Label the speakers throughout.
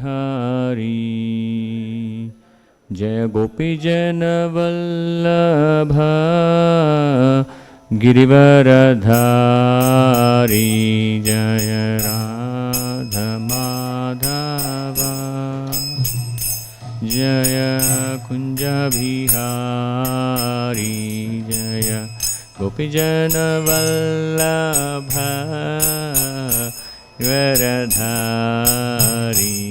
Speaker 1: Bihari. Jaya Gopi Jana Vallabha Girivaradhari. Jaya Radha Madhava Jaya Kunja Bihari. Jaya Gopi Jana Vallabha Girivaradhari.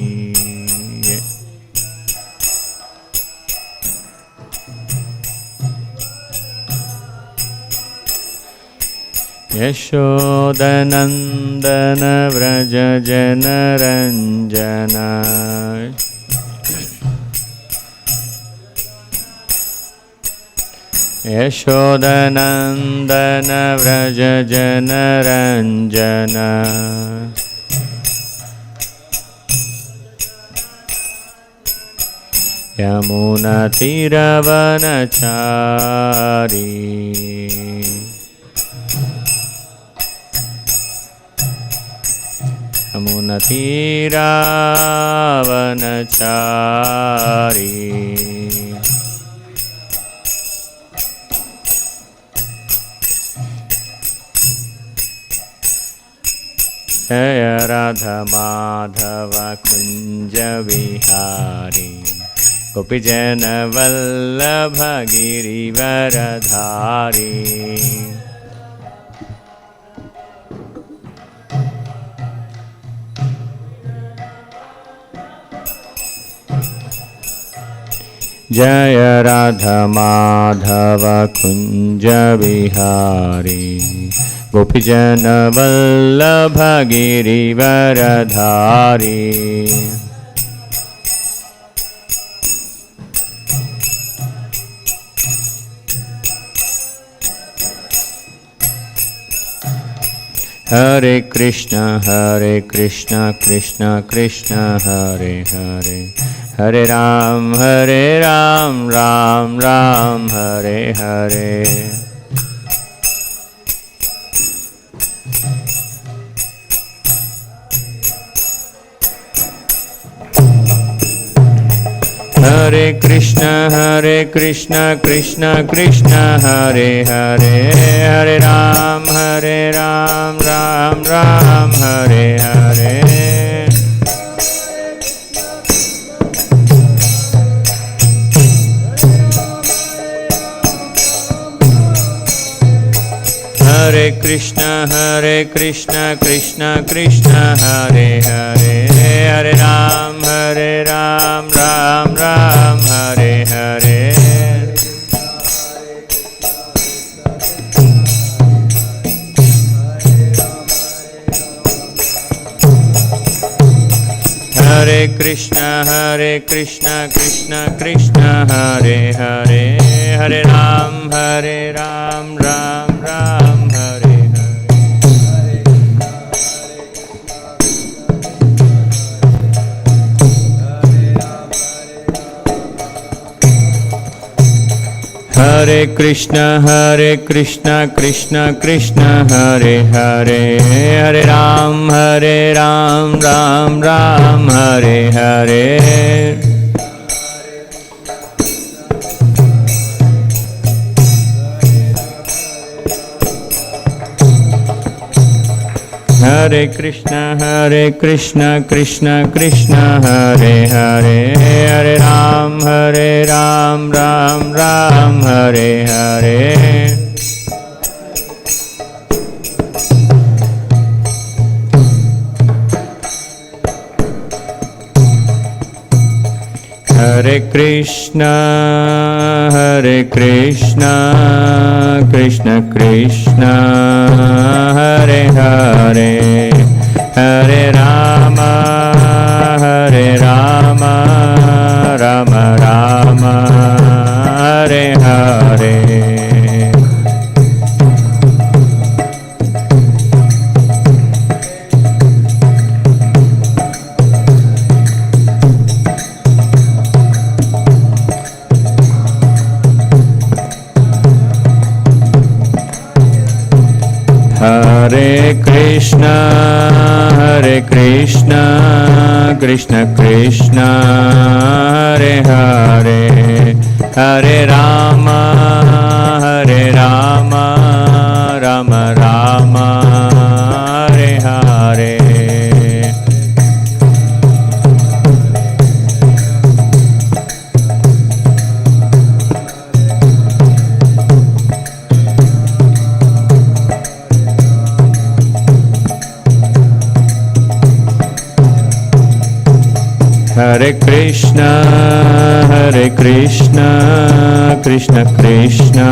Speaker 1: Yashodanandana Vraja Janaranjana. Yashodanandana Vraja Janaranjana. Yamuna Tiravanachari. Yamuna Tiravanachari. Jaya Radha Madhava Kunja Vihari. Gopijana Vallabha Girivaradhari. Jaya Radha Madhava Kunja Vihari. Gopijana Vallabha Girivaradhari. Hare Krishna, Krishna Krishna Hare Hare. Hare Ram, Ram Ram, Hare Hare. Hare Krishna, Krishna Krishna Hare Hare. Hare Ram, Ram Ram, Hare Hare. Hare Krishna, Krishna Krishna Hare Hare. Hare Ram, Ram Ram, Hare Hare. Hare Krishna, Krishna Krishna Hare Hare. Hare Ram, Ram Ram, Hare Hare Krishna, Krishna Krishna Hare Hare. Hare Ram, Ram Ram, Hare Hare. Hare Krishna, Krishna Krishna Hare Hare. Hare Ram, Ram Ram, Hare Hare. Hare Krishna, Krishna Krishna Hare Hare. Hare Rama, Rama Rama, Hare Hare. Hare Krishna, Hare Krishna, Krishna Krishna, Hare Hare, Hare Rama, Hare Rama, Rama Rama, Hare Hare. Hare Krishna, Hare Krishna, Krishna Krishna,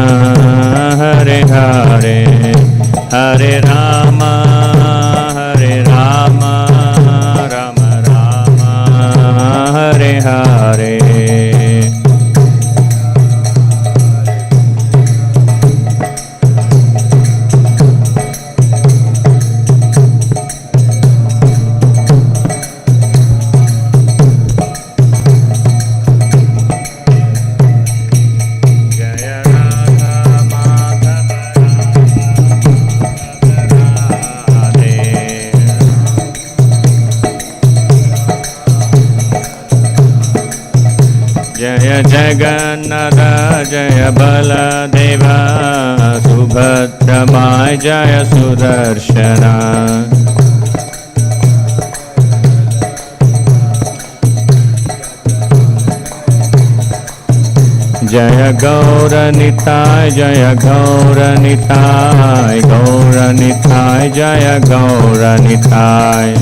Speaker 1: Hare Hare, Hare Rama, Hare Rama, Rama Rama, Hare Hare. Jagannatha Jaya Baladeva Subhadramaya Jaya Sudarshana. Jaya Gaura Nitai Jaya Gaura Nitai Gaura Nitai Jaya Gaura Nitai.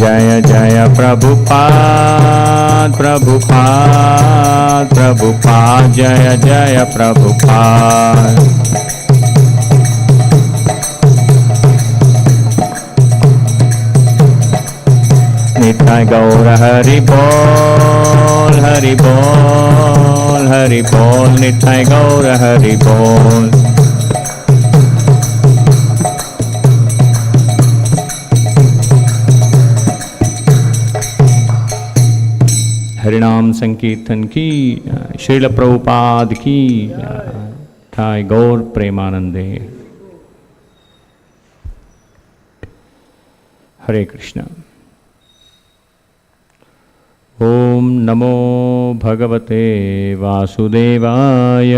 Speaker 1: Jaya Jaya Prabhupada, Prabhupada, Prabhupada, Jaya Jaya Prabhupada. Nitai Gaura Hari Bol, Hari Bol, Hari Bol, Nitai Gaura Hari Bol. हरिनाम संकीर्तन की श्रील प्रभुपाद की जय गौर प्रेमानंदे। हरे कृष्णा। ओम नमो भगवते वासुदेवाय।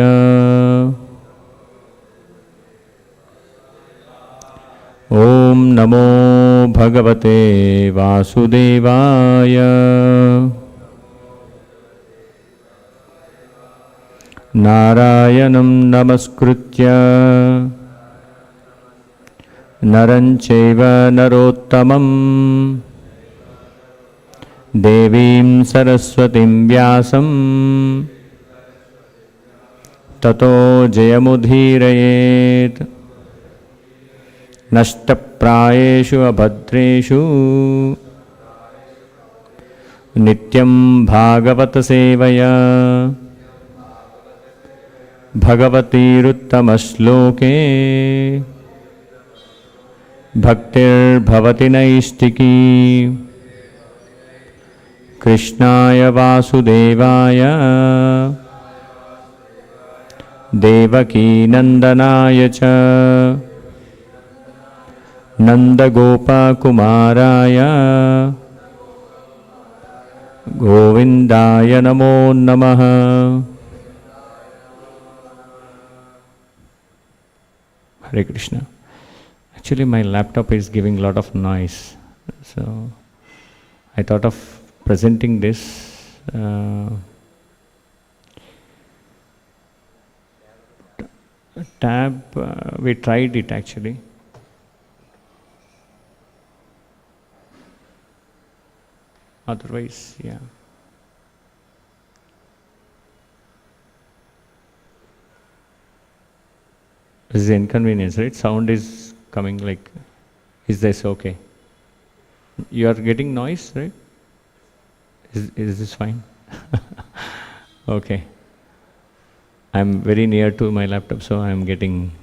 Speaker 1: ओम नमो भगवते वासुदेवाय। नारायणं नमस्कृत्य नरं चैव नरोत्तमं देवीं सरस्वतीं व्यासं ततो जयमुदीरयेत्। नष्टप्रायेषु अभद्रेषु नित्यं भागवत सेवया भगवतीरुत्तमश्लोके भक्तिर्भवति नैष्टिकी। कृष्णाय वासुदेवाय देवकी नंदनाय च नंदगोपकुमाराय गोविंदाय नमो नमः। Hare Krishna. Actually, my laptop is giving a lot of noise, so I thought of presenting this. Tab, we tried it actually. Otherwise, yeah. This is inconvenience, right? Sound is coming like, is this okay? You are getting noise, right? Is this fine? Okay. I'm very near to my laptop, so I'm getting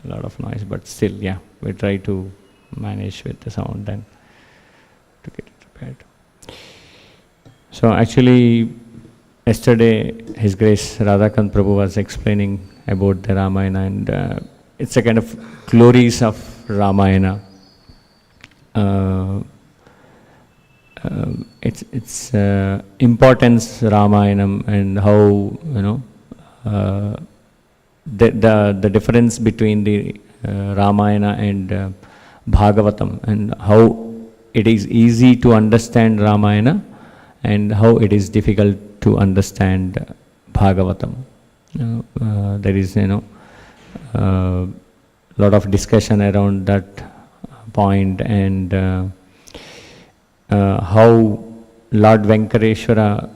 Speaker 1: a lot of noise, but still, yeah, we try to manage with the sound and to get it prepared. So actually, yesterday, His Grace Radhakant Prabhu was explaining about the Ramayana, and it's a kind of glories of Ramayana. Its importance, Ramayanam, and how the difference between the Ramayana and Bhagavatam, and how it is easy to understand Ramayana and how it is difficult to understand Bhagavatam. There is lot of discussion around that point, and how Lord Venkateshwara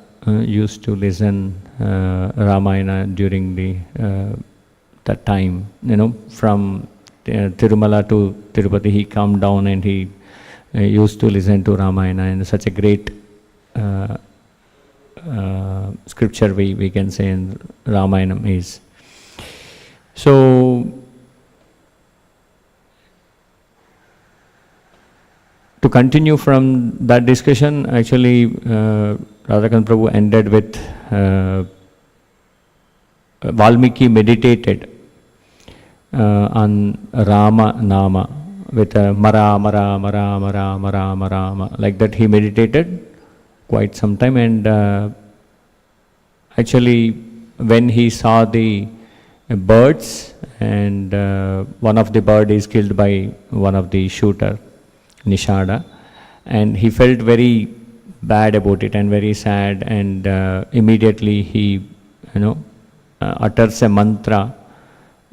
Speaker 1: used to listen Ramayana during that time. From Tirumala to Tirupati, he come down and he used to listen to Ramayana, and such a great scripture we can say in Ramayana is. So, to continue from that discussion, actually Radhakant Prabhu ended with Valmiki meditated on Rama Nama with Mara, Mara, Mara, Mara, Mara, Mara, like that he meditated quite some time, and actually when he saw the birds, and one of the bird is killed by one of the shooter, Nishada, and he felt very bad about it and very sad, and immediately he utters a mantra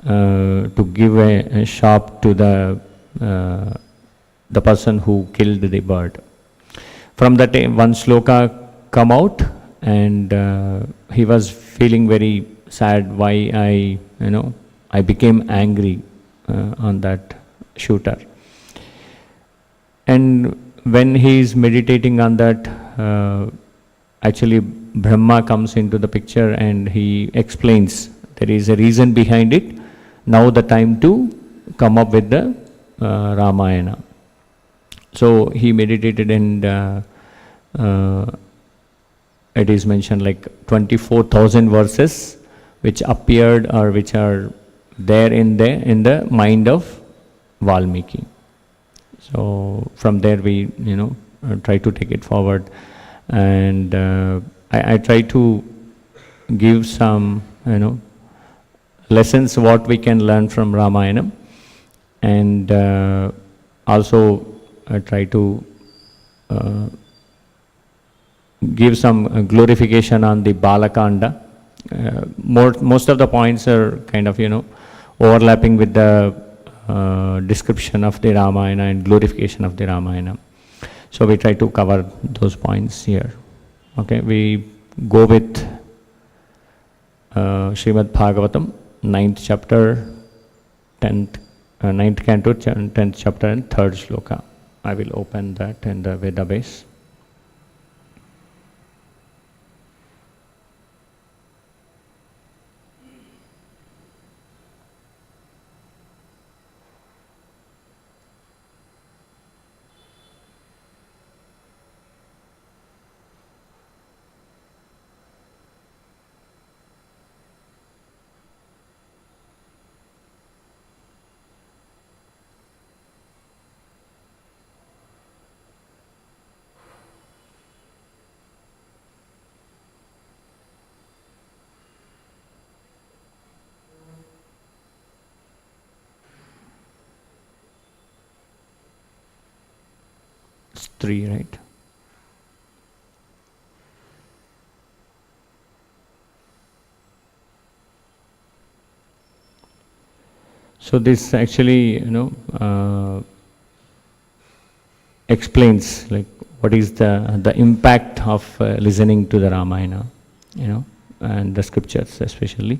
Speaker 1: to give a shop to the person who killed the bird. From that one sloka come out, and he was feeling very sad why I became angry on that shooter. And when he is meditating on that, actually Brahma comes into the picture and he explains there is a reason behind it. Now the time to come up with the Ramayana. So he meditated, and it is mentioned like 24,000 verses which appeared or which are there in the mind of Valmiki. So from there we try to take it forward, and I try to give some lessons what we can learn from Ramayana, and also I try to give some glorification on the Balakanda. Most of the points are kind of overlapping with the description of the Ramayana and glorification of the Ramayana. So we try to cover those points here. Okay, we go with Srimad Bhagavatam, 9th chapter, 9th canto, 10th chapter and 3rd shloka. I will open that in the Veda base. It's 3, right? So this actually, explains like what is the impact of listening to the Ramayana, and the scriptures especially.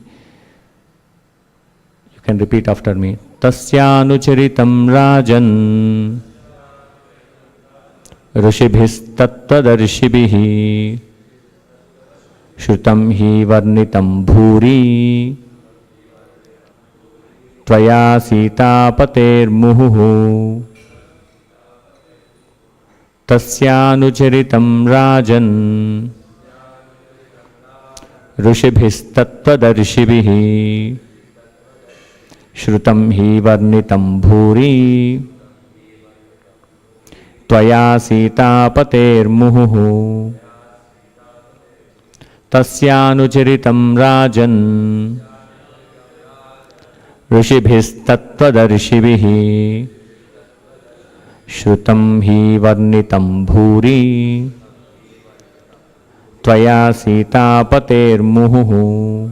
Speaker 1: You can repeat after me. Tasyanucharitam rajan ऋषिभिस्तत्त्वदर्शिभिः श्रुतं हि वर्णितं भूरि त्वया सीतापतेर्मुहुः तस्यानुचरितं राजन् ऋषिभिस्तत्त्वदर्शिभिः Shrutam hi varnitam bhuri Tvaya sita pater muhu Tasyanucharitam rajan Rishibhistattvadarshibhihi Shrutam hi varnitam bhuri Tvaya sita pater muhu.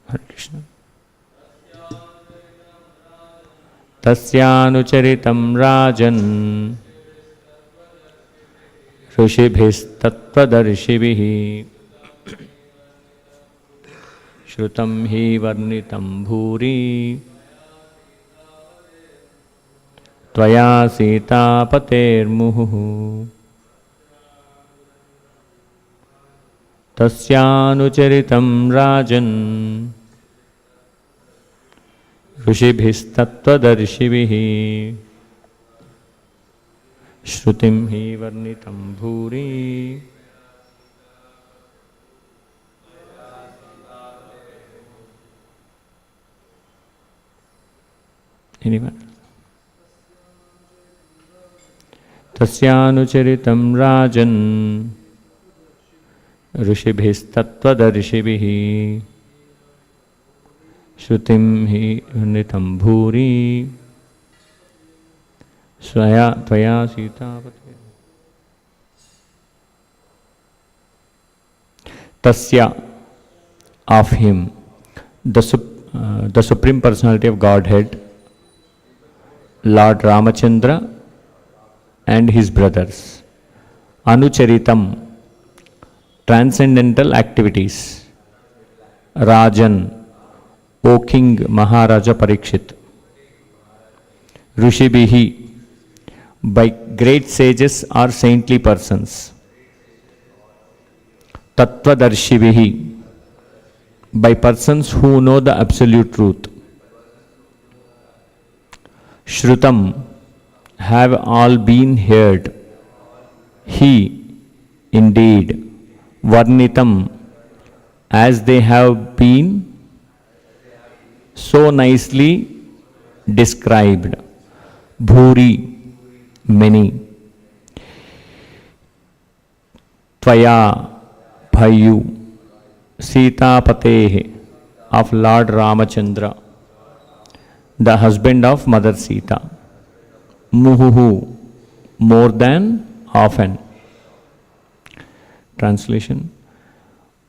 Speaker 1: Hare Krishna. Tasyanucharitam rajan Rishibhistattvadarshibhihi Shrutam hi varnitam bhuri Tvaya sita pater muhu. Tasyanucharitam rajan Rishibhistattvadarshibhihi Shrutim hi varnitam bhuri Anyone? Tasyanucharitam rajan Rishibhistattvadarshibhihi Shrutim hi varnitam bhuri Tvaya sita pate. Tasya, of him, the Supreme Personality of Godhead, Lord Ramachandra and his brothers. Anucharitam, transcendental activities. Rajan, O King Maharaja Parikshit. Rishibhihi, by great sages or saintly persons. Tattvadarshibihi, by persons who know the absolute truth. Shrutam, have all been heard. He, indeed, Varnitam, as they have been so nicely described. Bhuri, many. Tvaya, by you. Sita Patehe, of Lord Ramachandra, the husband of Mother Sita. Muhuhu, more than often. Translation.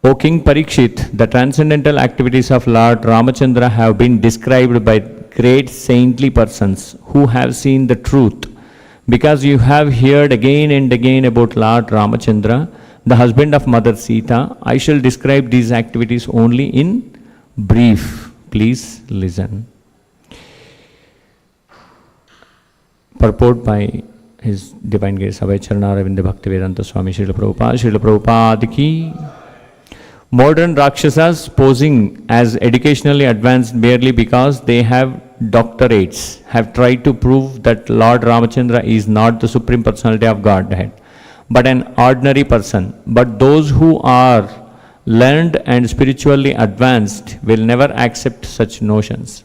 Speaker 1: O King Parikshit, the transcendental activities of Lord Ramachandra have been described by great saintly persons who have seen the truth. Because you have heard again and again about Lord Ramachandra, the husband of Mother Sita, I shall describe these activities only in brief. Please listen. Purport by His Divine Grace A.C. Bhaktivedanta Swami Srila Prabhupada ki. Modern Rakshasas posing as educationally advanced merely because they have doctorates have tried to prove that Lord Ramachandra is not the Supreme Personality of Godhead, but an ordinary person. But those who are learned and spiritually advanced will never accept such notions.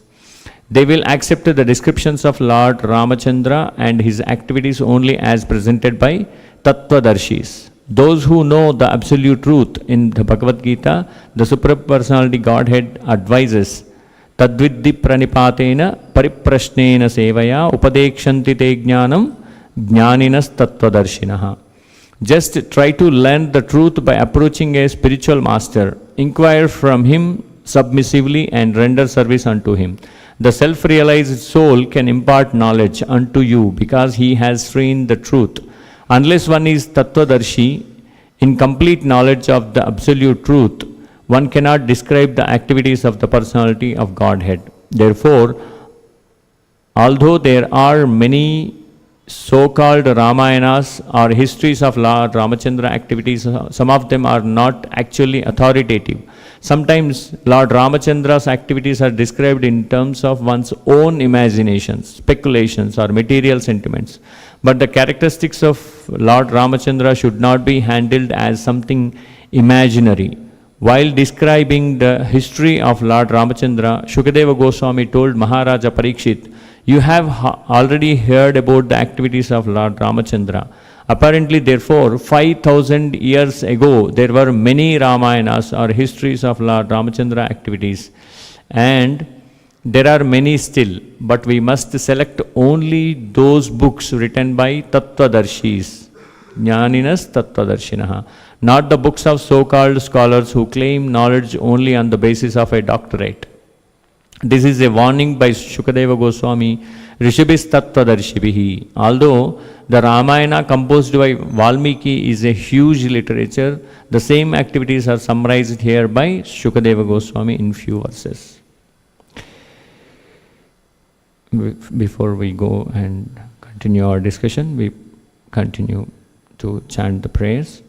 Speaker 1: They will accept the descriptions of Lord Ramachandra and his activities only as presented by Tattvadarshis. Those who know the absolute truth in the Bhagavad Gita, the Supreme Personality Godhead advises, Tadviddi pranipatena pariprashnena sevaya upadekshanti te jnanam jnaninas tattvadarshinaha. Just try to learn the truth by approaching a spiritual master. Inquire from him submissively and render service unto him. The self-realized soul can impart knowledge unto you because he has seen the truth. Unless one is Tattvadarshi, in complete knowledge of the absolute truth, one cannot describe the activities of the personality of Godhead. Therefore, although there are many so-called Ramayanas or histories of Lord Ramachandra activities, some of them are not actually authoritative. Sometimes Lord Ramachandra's activities are described in terms of one's own imaginations, speculations or material sentiments. But the characteristics of Lord Ramachandra should not be handled as something imaginary. While describing the history of Lord Ramachandra, Shukadeva Goswami told Maharaja Parikshit, "You have already heard about the activities of Lord Ramachandra. Apparently, therefore, 5,000 years ago, there were many Ramayanas or histories of Lord Ramachandra activities. And there are many still, but we must select only those books written by Tattvadarshis, Jnaninas Tattvadarshinaha, not the books of so-called scholars who claim knowledge only on the basis of a doctorate." This is a warning by Shukadeva Goswami, Rishibhis Tattvadarshibhihi. Although the Ramayana composed by Valmiki is a huge literature, the same activities are summarized here by Shukadeva Goswami in few verses. Before we go and continue our discussion, we continue to chant the prayers.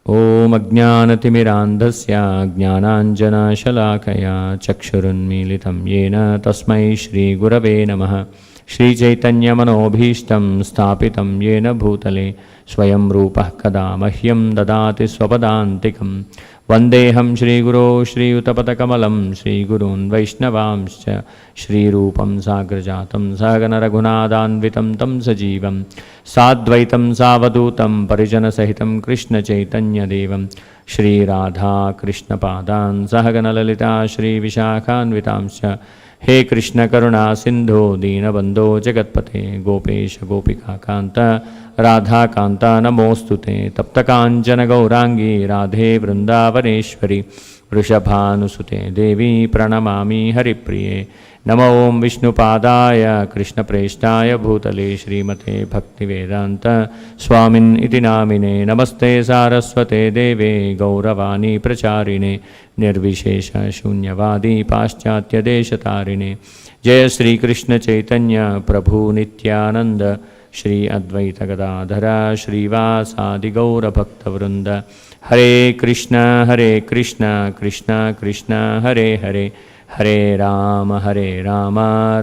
Speaker 1: Om Ajnanatimirandhasya Jnananjana Shalakaya Chakshurunmilitam Yena Tasmai Shri Gurave Namaha. Śrī Caitanya-Manobhishtam Sthapitam Yena Bhutale Swayam Rupah Kada Mahyam Dadati Swapadantikam. Vandeham Shri Guru Shri Utapatakamalam Shri Gurun Vaishnavamscha Shri Rupam Sagrajatam Sagana Raghunadanvitam Tam Sajivam Sadvaitam Savadutam Parijana Sahitam Krishna Chaitanya-Devam Shri Radha Krishna Padan Sahagana Lalita Shri Vishakhanvitamscha. He Krishna Karuna Sindho Deenabandho Jagatpate Gopesha Gopika Kanta Radha Kanta Namostute Tapta Kanchana Gaurangi Radhe Vrindavaneshwari Vrishabhanusute Devi Pranamami Haripriye Namo Om Vishnu Padaya Krishna Preshtaya Bhutale Srimate Bhaktivedanta Swamin Iti Namine Namaste Saraswate Deve Gauravani Pracharine Nirvishesha Shunyavadi Paschatya Deshatarine Jaya Shri Krishna Chaitanya Prabhu Nityananda Shri Advaita Gadadhara Shri Vasadi Gaura Bhakta Vrinda Hare Krishna Krishna Krishna Hare Hare Hare Rama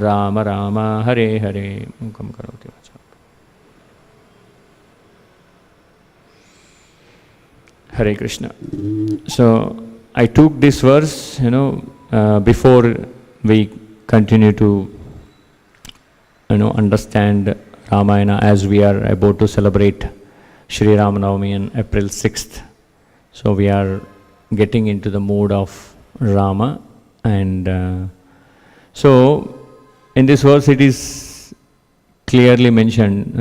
Speaker 1: Rama Rama Hare Hare. Mukam karoti vacham. Hare Krishna. So I took this verse, before we continue to, understand Ramayana, as we are about to celebrate Shri Ramanavami on April 6th. So we are getting into the mood of Rama. And so in this verse it is clearly mentioned,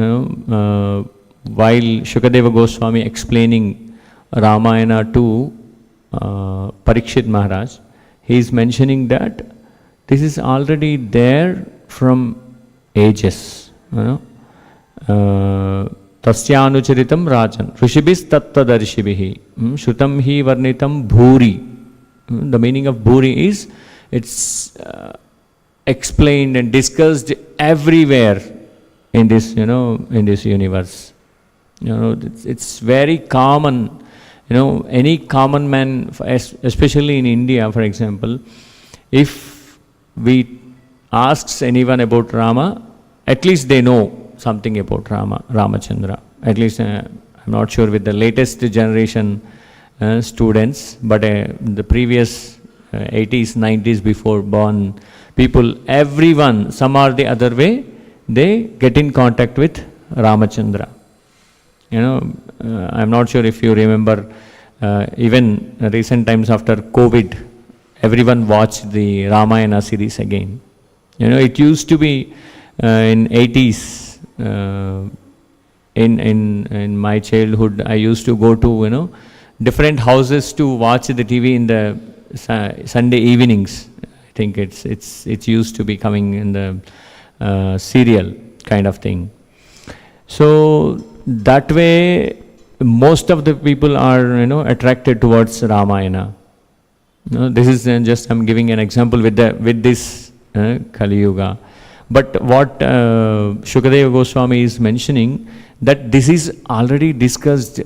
Speaker 1: while Shukadeva Goswami explaining Ramayana to Parikshit Maharaj, he is mentioning that this is already there from ages. Tasyanucharitam Rajan Rishibhis Tattvadarshibhihi Shrutam hi varnitam bhuri. The meaning of bhuri is it's explained and discussed everywhere in this, in this universe. It's very common. Any common man, especially in India, for example, if we asks anyone about Rama, at least they know something about Ramachandra. At least I'm not sure with the latest generation students, but the previous 80s, 90s before born people, everyone, some or the other way, they get in contact with Ramachandra. I'm not sure if you remember, even recent times after COVID, everyone watched the Ramayana series again. It used to be in 80s, in my childhood, I used to go to, different houses to watch the TV in the Sunday evenings. I think it's used to be coming in the serial kind of thing. So that way, most of the people are attracted towards Ramayana. This is just I'm giving an example with this Kali Yuga. But what Shukadeva Goswami is mentioning, that this is already discussed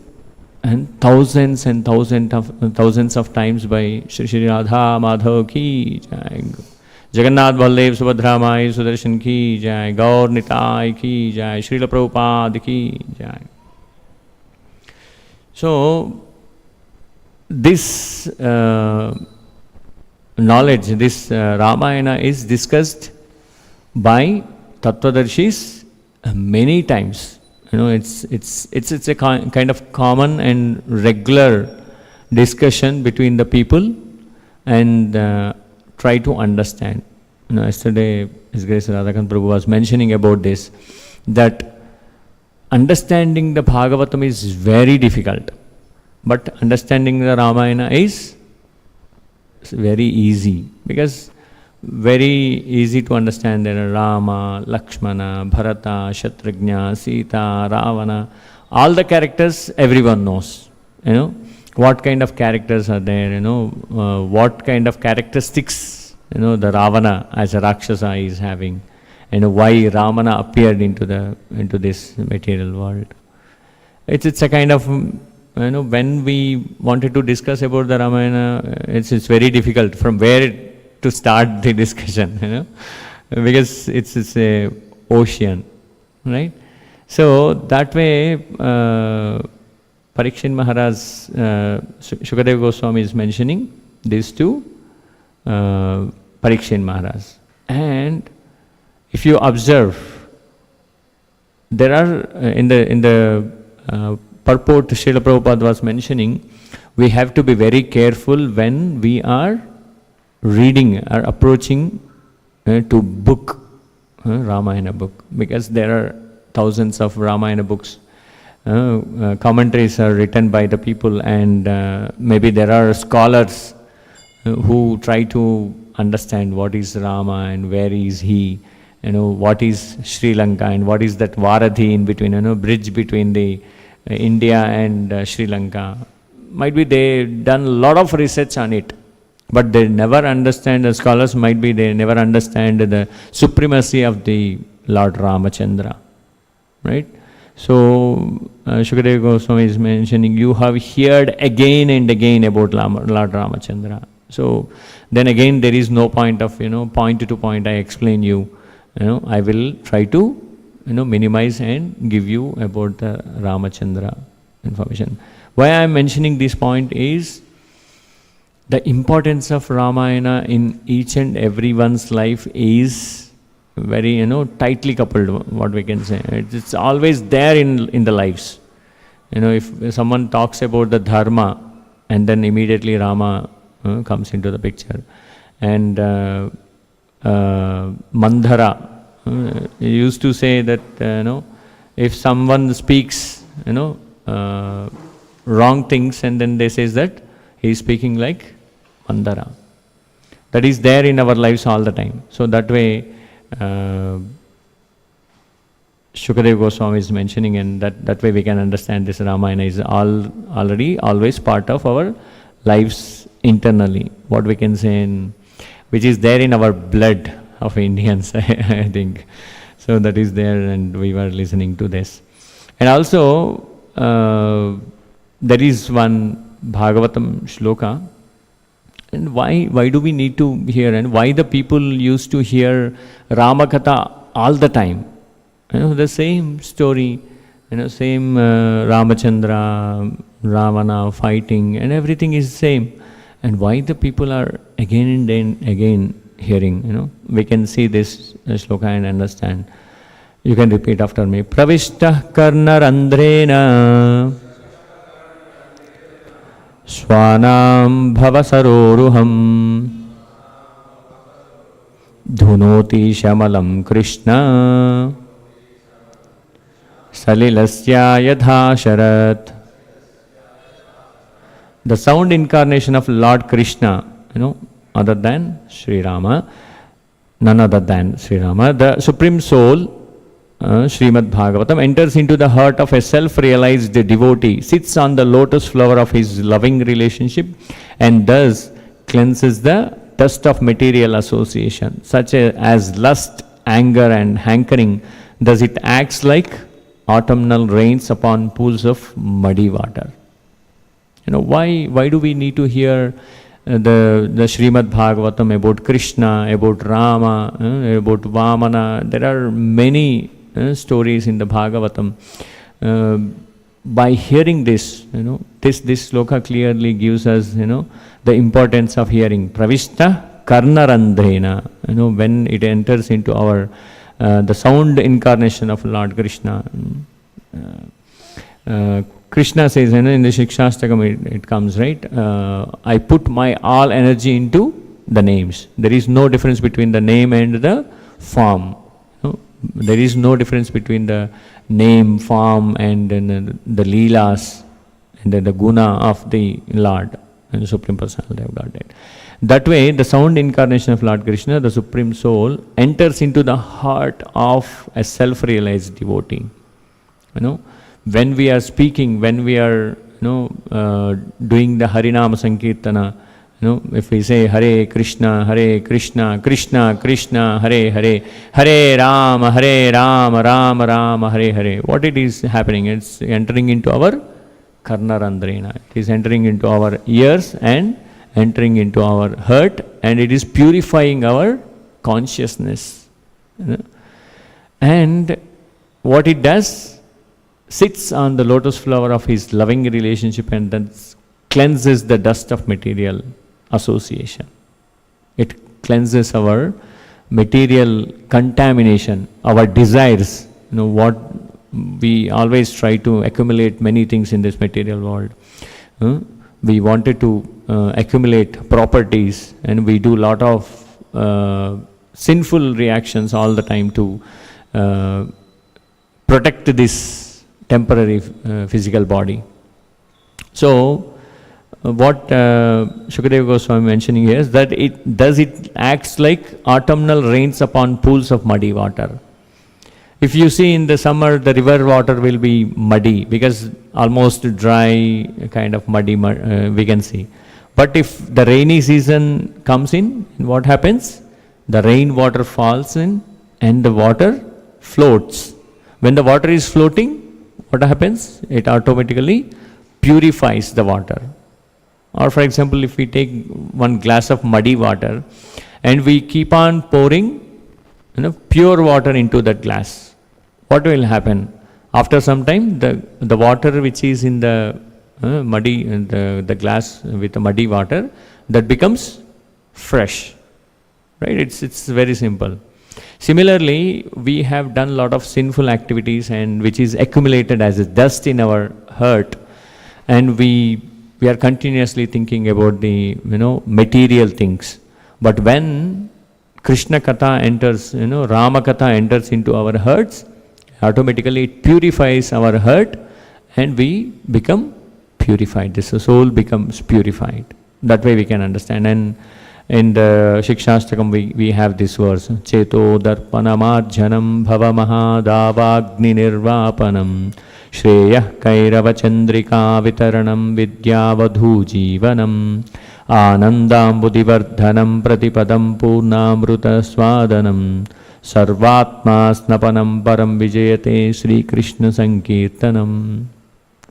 Speaker 1: and thousands of times by Shri Radha Madhav ki jai, Jagannath Baldev Subhadra Mai Sudarshan ki jai, Gaur Nitai ki jai, Srila Prabhupada ki jai. So this knowledge, this Ramayana is discussed by Tattvadarshis many times. It's a kind of common and regular discussion between the people, and try to understand. Yesterday His Grace Radhakant Prabhu was mentioning about this, that understanding the Bhagavatam is very difficult, but understanding the Ramayana is very easy, because very easy to understand. There are Rama, Lakshmana, Bharata, Shatrugna, Sita, Ravana, all the characters everyone knows. What kind of characters are there, what kind of characteristics, the Ravana as a Rakshasa is having, why Ramana appeared into this material world. It's a kind of, when we wanted to discuss about the Ramayana, it's very difficult from where to start the discussion, because it's a ocean, right? So that way, Parikshit Maharaj, Shukadeva Goswami is mentioning these two Parikshit Maharaj. And if you observe, there are in the purport Srila Prabhupada was mentioning, we have to be very careful when we are reading or approaching to book, Ramayana book, because there are thousands of Ramayana books. Commentaries are written by the people, and maybe there are scholars who try to understand what is Rama and where is he, what is Sri Lanka and what is that Varadhi in between, bridge between the India and Sri Lanka. Might be they done a lot of research on it, but they never understand, the scholars might be they never understand the supremacy of the Lord Ramachandra, right? So Shukadeva Goswami is mentioning, you have heard again and again about Lord Ramachandra. So then again there is no point of, point to point I explain you. I will try to minimize and give you about the Ramachandra information. Why I am mentioning this point is the importance of Ramayana in each and everyone's life is very, tightly coupled, what we can say. It's always there in the lives. If someone talks about the dharma, and then immediately Rama comes into the picture. And Mandhara used to say that, if someone speaks, wrong things, and then they says that he is speaking like Mandhara. That is there in our lives all the time. So that way, Shukadeva Goswami is mentioning, and that way we can understand this Ramayana is always part of our lives internally. What we can say, which is there in our blood of Indians, I think. So that is there, and we were listening to this. And also, there is one Bhagavatam shloka. And why do we need to hear, and why the people used to hear Ramakatha all the time? The same story, same Ramachandra, Ravana fighting, and everything is same. And why the people are again and again hearing, we can see this shloka and understand. You can repeat after me. Pravishta karna randrena Swanam bhavasaroruham dhunoti shamalam Krishna salilasya yadhasharat. The sound incarnation of Lord Krishna, other than Sri Rama, none other than Sri Rama, the Supreme Soul, Srimad Bhagavatam, enters into the heart of a self-realized devotee, sits on the lotus flower of his loving relationship, and thus cleanses the dust of material association, such as lust, anger and hankering. Thus it acts like autumnal rains upon pools of muddy water. Why do we need to hear the Srimad Bhagavatam about Krishna, about Rama, about Vamana? There are many stories in the Bhagavatam. by hearing this, this sloka clearly gives us, the importance of hearing. Pravishta karnarandrena, when it enters into our, the sound incarnation of Lord Krishna. Krishna says, in the Shikshastakam it comes, right? I put my all energy into the names. There is no difference between the name and the form. There is no difference between the name, form, and the leelas and the guna of the Lord and the Supreme Personality of Godhead. That way, the sound incarnation of Lord Krishna, the Supreme Soul, enters into the heart of a self-realized devotee. When we are speaking, when we are doing the Harinama Sankirtana, if we say Hare Krishna, Krishna Krishna, Hare Hare, Hare Rama, Rama Rama, Hare Hare, what it is happening? It's entering into our Karnarandrena. It is entering into our ears and entering into our heart, and it is purifying our consciousness. And what it does, sits on the lotus flower of His loving relationship and then cleanses the dust of material association. It cleanses our material contamination, our desires. What we always try to accumulate many things in this material world. We wanted to accumulate properties, and we do a lot of sinful reactions all the time to protect this temporary physical body. So, what Shukadeva Goswami mentioning here is that it acts like autumnal rains upon pools of muddy water. If you see in the summer, the river water will be muddy because almost dry, kind of muddy we can see. But if the rainy season comes in, what happens? The rain water falls in and the water floats. When the water is floating, what happens? It automatically purifies the water. Or for example, if we take one glass of muddy water and we keep on pouring pure water into that glass, what will happen? After some time, the water which is in the muddy, the glass with the muddy water, that becomes fresh. Right? It's very simple. Similarly, we have done a lot of sinful activities and which is accumulated as a dust in our heart, and we are continuously thinking about the material things. But when Krishna Katha enters, Rama Katha enters into our hearts, automatically it purifies our heart and we become purified. This soul becomes purified. That way we can understand. And in the Shikshastakam we have this verse, Cheto darpanamarjanam bhavamahadavagni nirvapanam Shreyah kairava chandrika vitaranam vidyavadhu jivanam Anandambudivardhanam pratipadam purnamruta swadanam Sarvatma snapanam param vijayate Śrī Krishna Sankirtanam.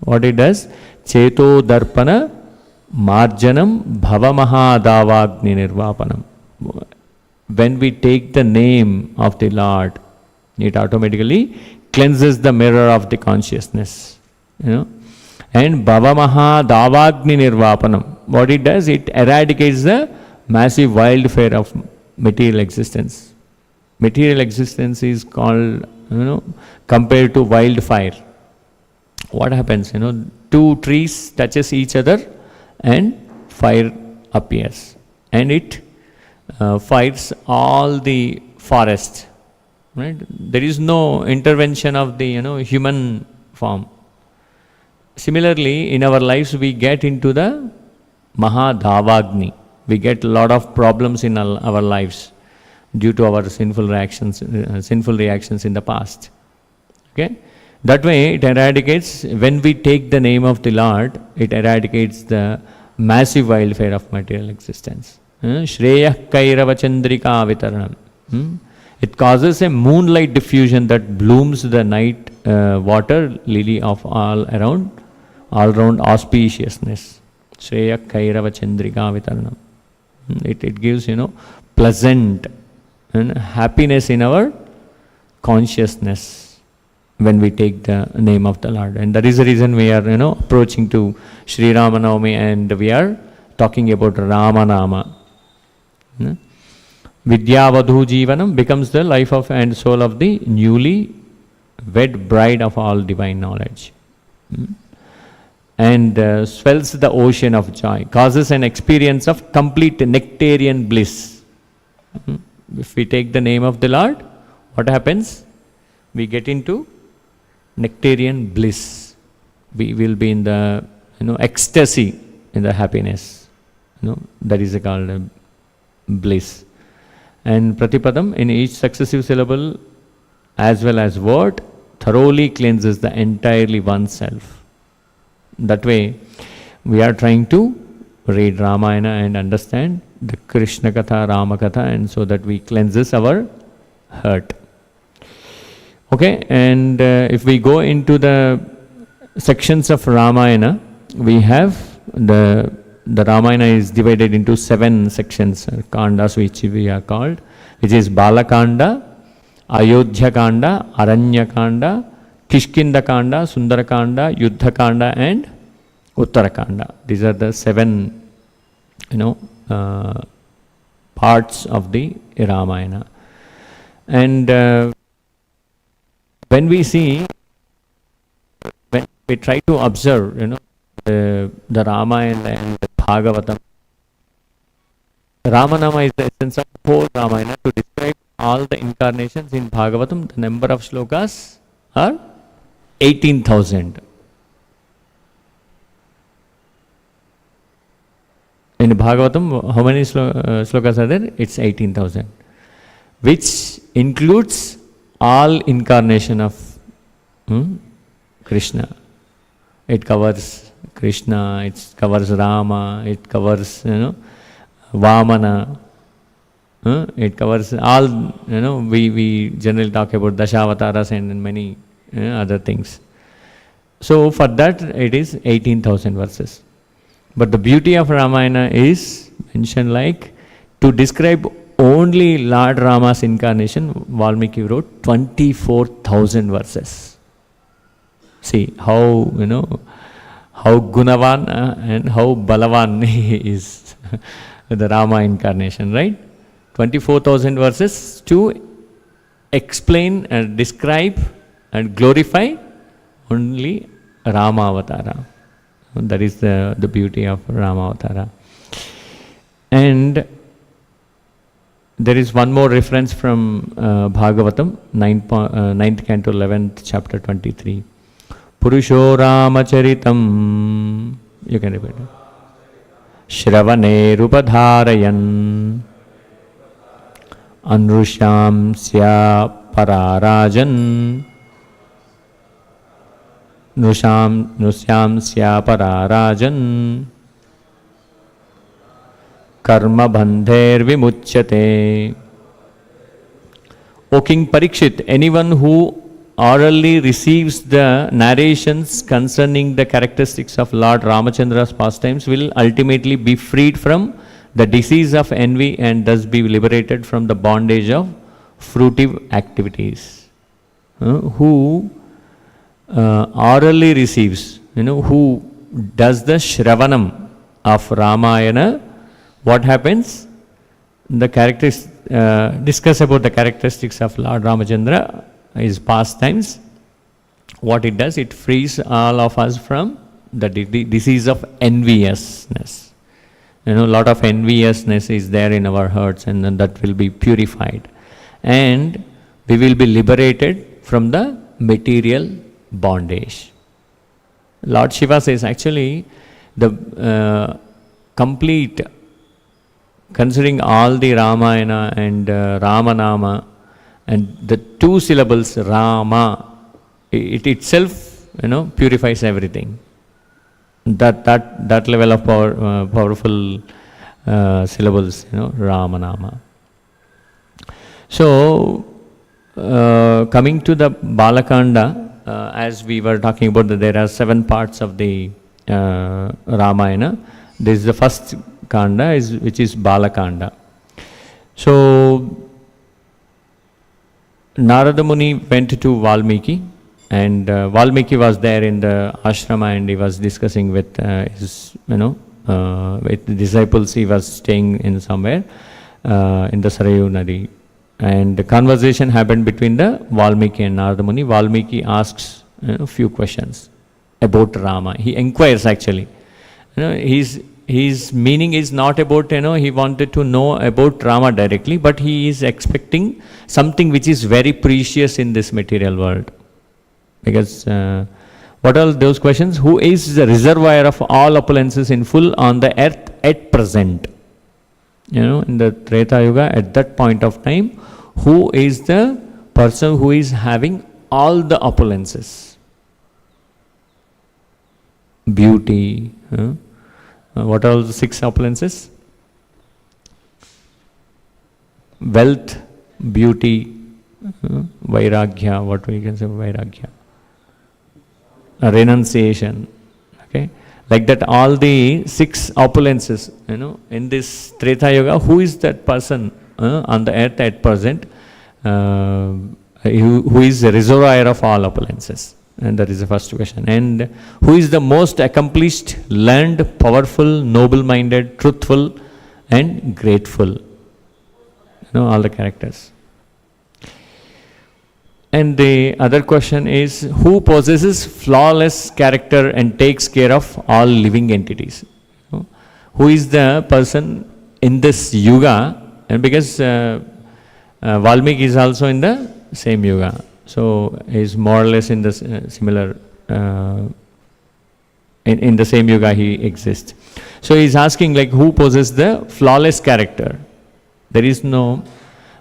Speaker 1: What it does? Cheto darpana marjanam bhavamahadavagni nirvapanam. When we take the name of the Lord, it automatically cleanses the mirror of the consciousness. And bhavamahadavagni nirvapanam. What it does? It eradicates the massive wildfire of material existence. Material existence is called, compared to wildfire. What happens? Two trees touches each other and fire appears. And it fires all the forest. Right? There is no intervention of the human form. Similarly, in our lives we get into the Mahadhavagni. We get a lot of problems in our lives due to our sinful reactions in the past. Okay? That way it eradicates, when we take the name of the Lord, it eradicates the massive wildfire of material existence. Shreyah kairava chandrika vitaranam. It causes a moonlight diffusion that blooms the night water lily of all around auspiciousness. Shreya kairava chandrika vitaranam. It gives, pleasant and happiness in our consciousness. when we take the name of the Lord. And that is the reason we are, approaching to Sri Ramanavami, and we are talking about Ramanama. Vidyavadhu Jivanam becomes the life of and soul of the newly wed bride of all divine knowledge. And swells the ocean of joy, causes an experience of complete nectarian bliss. If we take the name of the Lord, what happens? We get into nectarian bliss. We will be in the ecstasy, in the happiness. That is called bliss. And Pratipadam, in each successive syllable as well as word, thoroughly cleanses the entirely oneself. That way, we are trying to read Ramayana and understand the Krishna Katha, Rama Katha, and so that we cleanses our heart. Okay, and if we go into the sections of Ramayana, we have the Ramayana is divided into 7 sections, kandas, which we are called, which is Balakanda, Ayodhya Kanda, Aranya Kanda, Kishkinda Kanda, Sundara Kanda, Yuddha Kanda, and Uttarakanda. These are the 7, parts of the Ramayana. And when we try to observe, the Ramayana and the Bhagavatam, Ramanama is the essence of whole Ramayana. To describe all the incarnations in Bhagavatam, the number of shlokas are 18,000. In Bhagavatam, how many slokas are there? It's 18,000, which includes all incarnation of Krishna. It covers Krishna, it covers Rama, it covers Vamana, it covers all, we generally talk about Dashavataras and many other things. So for that it is 18,000 verses. But the beauty of Ramayana is mentioned like, to describe only Lord Rama's incarnation, Valmiki wrote 24,000 verses. See how, how Gunavan and how Balavan is the Rama incarnation, right? 24,000 verses to explain and describe and glorify only Rama Avatara. That is the beauty of Rama Avatara. And there is one more reference from Bhagavatam, 9th canto, 11th chapter, 23. Purusho Ramacharitam, you can repeat it. Shravane Rupadharayan Anrusham Sya Pararajan Nusyam Sya Pararajan Karma Bandher Vimuchyate. O King Parikshit, anyone who orally receives the narrations concerning the characteristics of Lord Ramachandra's pastimes will ultimately be freed from the disease of envy and thus be liberated from the bondage of fruitive activities. Who orally receives, who does the Shravanam of Ramayana, what happens? The characters discuss about the characteristics of Lord Ramachandra, his pastimes. What it does, it frees all of us from the disease of enviousness. A lot of enviousness is there in our hearts, and then that will be purified. And we will be liberated from the material bondage. Lord Shiva says actually the complete, considering all the Ramayana and Ramanama and the 2 syllables Rama, it itself purifies everything. That level of powerful syllables, Ramanama. So coming to the Balakanda, as we were talking about, that there are 7 parts of the Ramayana. This is the first Kanda, which is Balakanda. So Narada Muni went to Valmiki And Valmiki was there in the ashrama, and he was discussing with his, with the disciples. He was staying in somewhere in the Sarayu Nadi. And the conversation happened between the Valmiki and Narada Muni. Valmiki asks a few questions about Rama. He inquires actually. His meaning is not about, he wanted to know about Rama directly, but he is expecting something which is very precious in this material world. Because what are those questions? Who is the reservoir of all opulences in full on the earth at present? In the Treta Yuga, at that point of time, who is the person who is having all the opulences? Beauty. What are the 6 opulences? Wealth, beauty, vairagya, what we can say vairagya. Renunciation. Okay. Like that, all the 6 opulences, in this Treta Yuga, who is that person on the earth at present who is the reservoir of all opulences? And that is the first question. And who is the most accomplished, learned, powerful, noble-minded, truthful, and grateful? All the characters. And the other question is, who possesses flawless character and takes care of all living entities? Who is the person in this yuga? And because Valmiki is also in the same yuga, so he is more or less in the similar, in the same yuga he exists. So he is asking, like, who possesses the flawless character? There is no,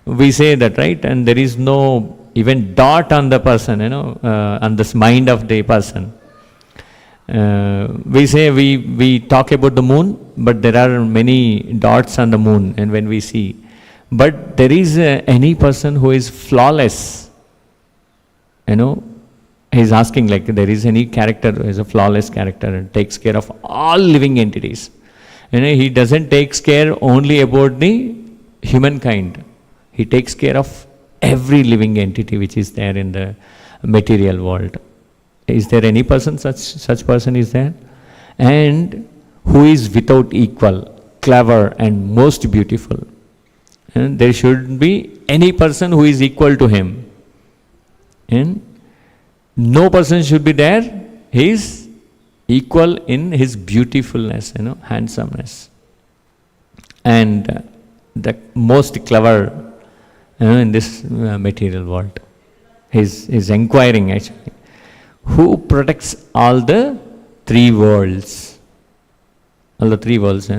Speaker 1: we say that, right? And there is no even dot on the person, on this mind of the person. We say we talk about the moon, but there are many dots on the moon, and when we see. But there is any person who is flawless. He's asking, like, there is any character who is a flawless character and takes care of all living entities. He doesn't take care only about the humankind. He takes care of every living entity which is there in the material world. Is there any person, such person is there? And who is without equal, clever, and most beautiful. And there shouldn't be any person who is equal to him. And no person should be there. He is equal in his beautifulness, handsomeness. And the most clever in this material world. He's inquiring actually. Who protects all the 3 worlds? All the 3 worlds,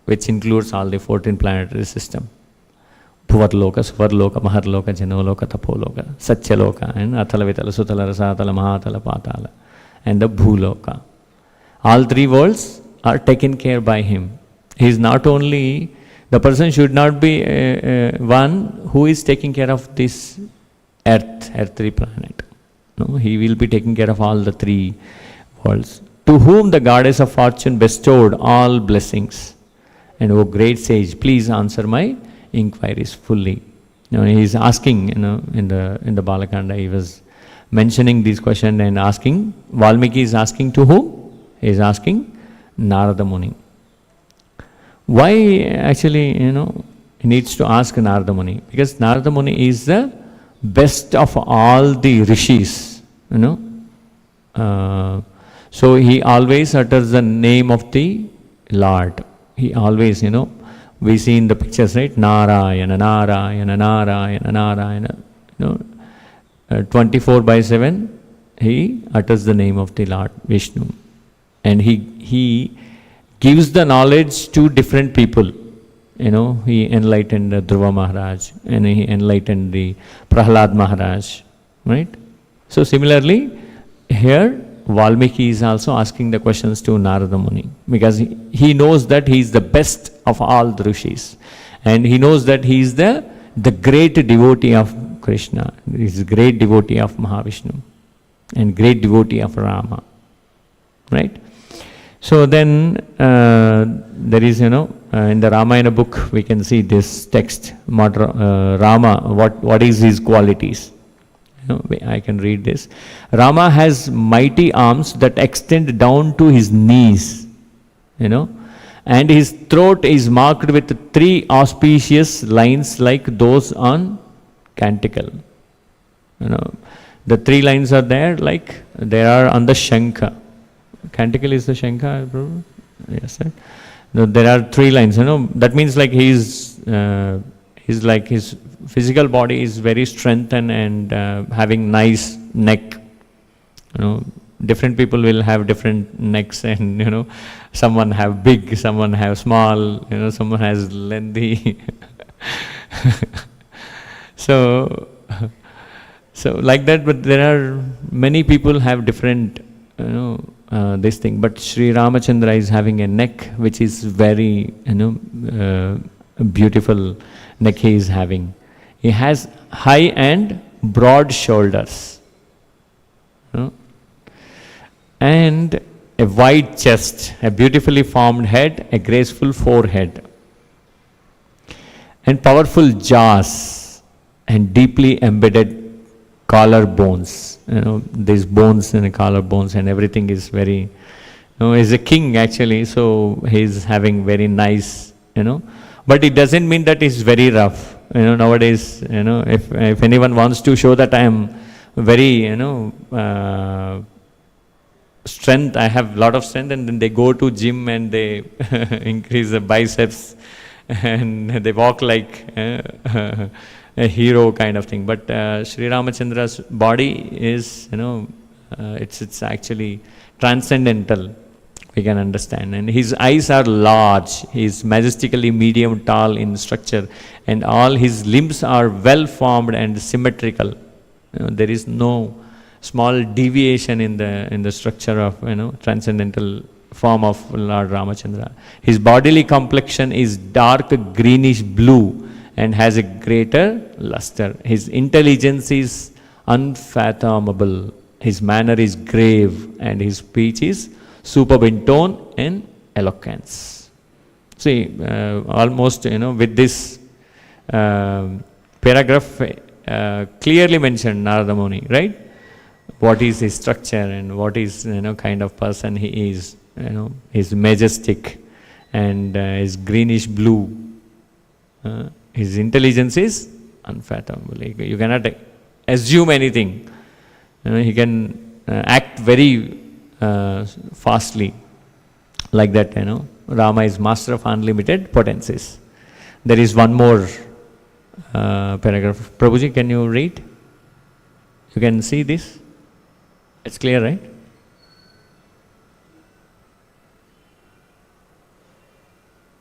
Speaker 1: which includes all the 14 planetary system. Bhuvatloka, Suvarloka, Maharloka, Janoloka, Tapoloka, Satyaloka, and Athala, Vitala, Sutala, Rasatala, Mahatala, Patala, and the Bhuloka. All 3 worlds are taken care by him. He is not only, the person should not be one who is taking care of this earthly planet. No, he will be taking care of all the 3 worlds. To whom the goddess of fortune bestowed all blessings. And O great sage, please answer my inquiries fully. He is asking, in the Balakanda, he was mentioning these questions and asking. Valmiki is asking to whom? He is asking Narada Muni. Why actually, he needs to ask Narada Muni? Because Narada Muni is the best of all the rishis, so he always utters the name of the Lord. He always, we see in the pictures, right? Narayana, Narayana, Narayana, Narayana. 24/7, he utters the name of the Lord Vishnu. And he gives the knowledge to different people. He enlightened Dhruva Maharaj, and he enlightened the Prahlad Maharaj, right? So similarly, here Valmiki is also asking the questions to Narada Muni, because he knows that he is the best of all the rishis, and he knows that he is the great devotee of Krishna, he is a great devotee of Mahavishnu, and great devotee of Rama, right? So then there is, in the Ramayana book we can see this text, Rama, what is his qualities? I can read this. Rama has mighty arms that extend down to his knees, and his throat is marked with 3 auspicious lines like those on canticle. The 3 lines are there, like they are on the Shankha. Canticle is the Shankha, bro? Yes, sir. There are 3 lines. That means like he's like his physical body is very strengthened and having nice neck. Different people will have different necks, and someone have big, someone have small, someone has lengthy. So like that, but there are many people have different, this thing. But Sri Ramachandra is having a neck which is very, beautiful neck he is having. He has high and broad shoulders, and a wide chest, a beautifully formed head, a graceful forehead, and powerful jaws, and deeply embedded collar bones. These bones and collar bones and everything is very, he's a king actually, so he's having very nice, but it doesn't mean that he's very rough. Nowadays, if anyone wants to show that I am very, strength, I have lot of strength, and then they go to gym and they increase the biceps and they walk like a hero kind of thing. But Sri Ramachandra's body is, it's actually transcendental, we can understand. And his eyes are large, he is majestically medium tall in structure, and all his limbs are well formed and symmetrical. There is no small deviation in the structure of transcendental form of Lord Ramachandra. His bodily complexion is dark greenish blue and has a greater luster. His intelligence is unfathomable. His manner is grave, and his speech is superb in tone and eloquence. See, almost with this paragraph clearly mentioned Narada Muni, right? What is his structure and what is kind of person he is. He's majestic and is greenish blue. His intelligence is unfathomable. You cannot assume anything. He can act very fastly, like that. Rama is master of unlimited potencies. There is one more paragraph. Prabhuji, can you read? You can see this? It's clear, right?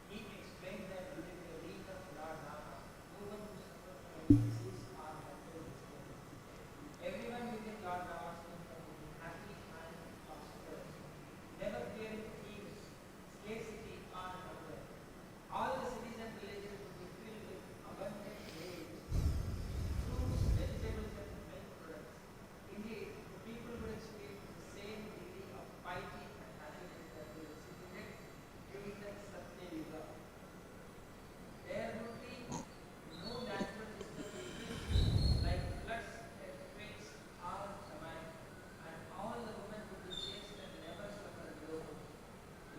Speaker 2: He explained that during the reign of Lord Rama, no one who suffered from disease or mental disturbance. Everyone within Lord Rama's kingdom would be happy and prosperous, never fearing thieves, scarcity, or hunger. All the cities and villages would be filled with abundant grains, fruits, vegetables, and milk products. Indeed, the people would experience the same degree of piety and happiness that they exhibited during the Satya Yuga. There would be no natural disturbances like floods, earthquakes, or famine, and all the women would be chaste and never suffer below.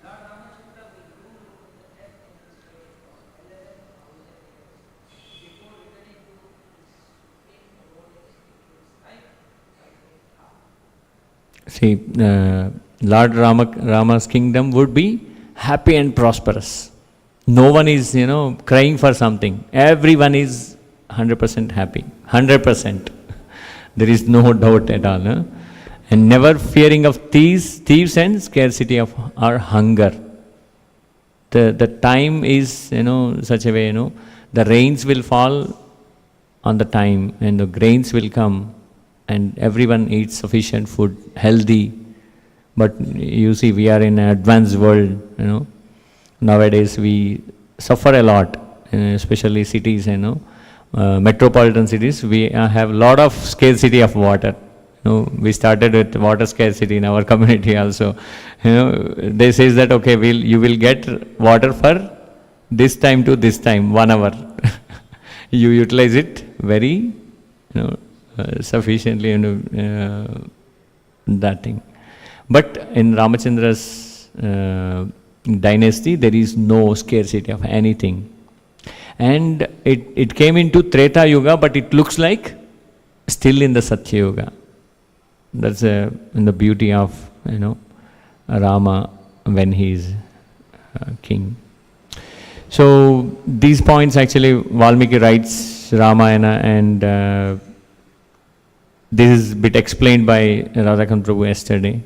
Speaker 2: Lord Ramachandra will rule over the earth in this way for 11,000 years before returning to his supreme abode in his life.
Speaker 1: See, Lord Rama's kingdom would be happy and prosperous. No one is, crying for something. Everyone is 100% happy. 100%. There is no doubt at all. And never fearing of thieves and scarcity of or hunger. The time is, such a way, the rains will fall on the time, and the grains will come, and everyone eats sufficient food, healthy. But you see, we are in an advanced world, Nowadays we suffer a lot, especially cities, metropolitan cities. We have a lot of scarcity of water. We started with water scarcity in our community also. They say that, okay, you will get water for this time to this time, 1 hour. You utilize it very, sufficiently, that thing. But in Ramachandra's dynasty, there is no scarcity of anything. And it came into Treta Yuga, but it looks like still in the Satya Yuga. That's in the beauty of, Rama when he is king. So these points actually Valmiki writes Ramayana, and this is a bit explained by Radhakant Prabhu yesterday,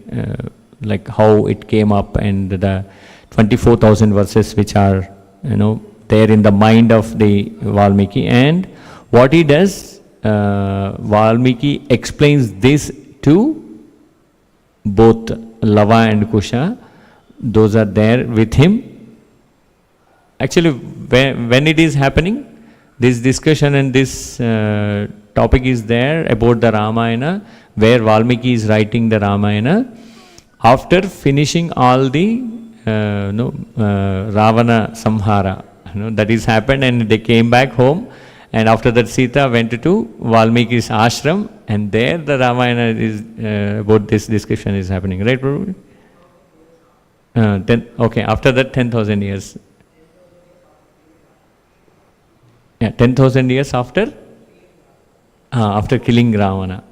Speaker 1: like how it came up, and the 24,000 verses which are, there in the mind of the Valmiki. And what he does, Valmiki explains this to both Lava and Kusha. Those are there with him. Actually, when it is happening, this discussion and this topic is there about the Ramayana, where Valmiki is writing the Ramayana after finishing all the Ravana Samhara. That is happened, and they came back home, and after that Sita went to Valmiki's ashram, and there the Ramayana is about this discussion is happening. Right, Prabhu? Okay, after that 10,000 years. Yeah, 10,000 years after killing Ravana.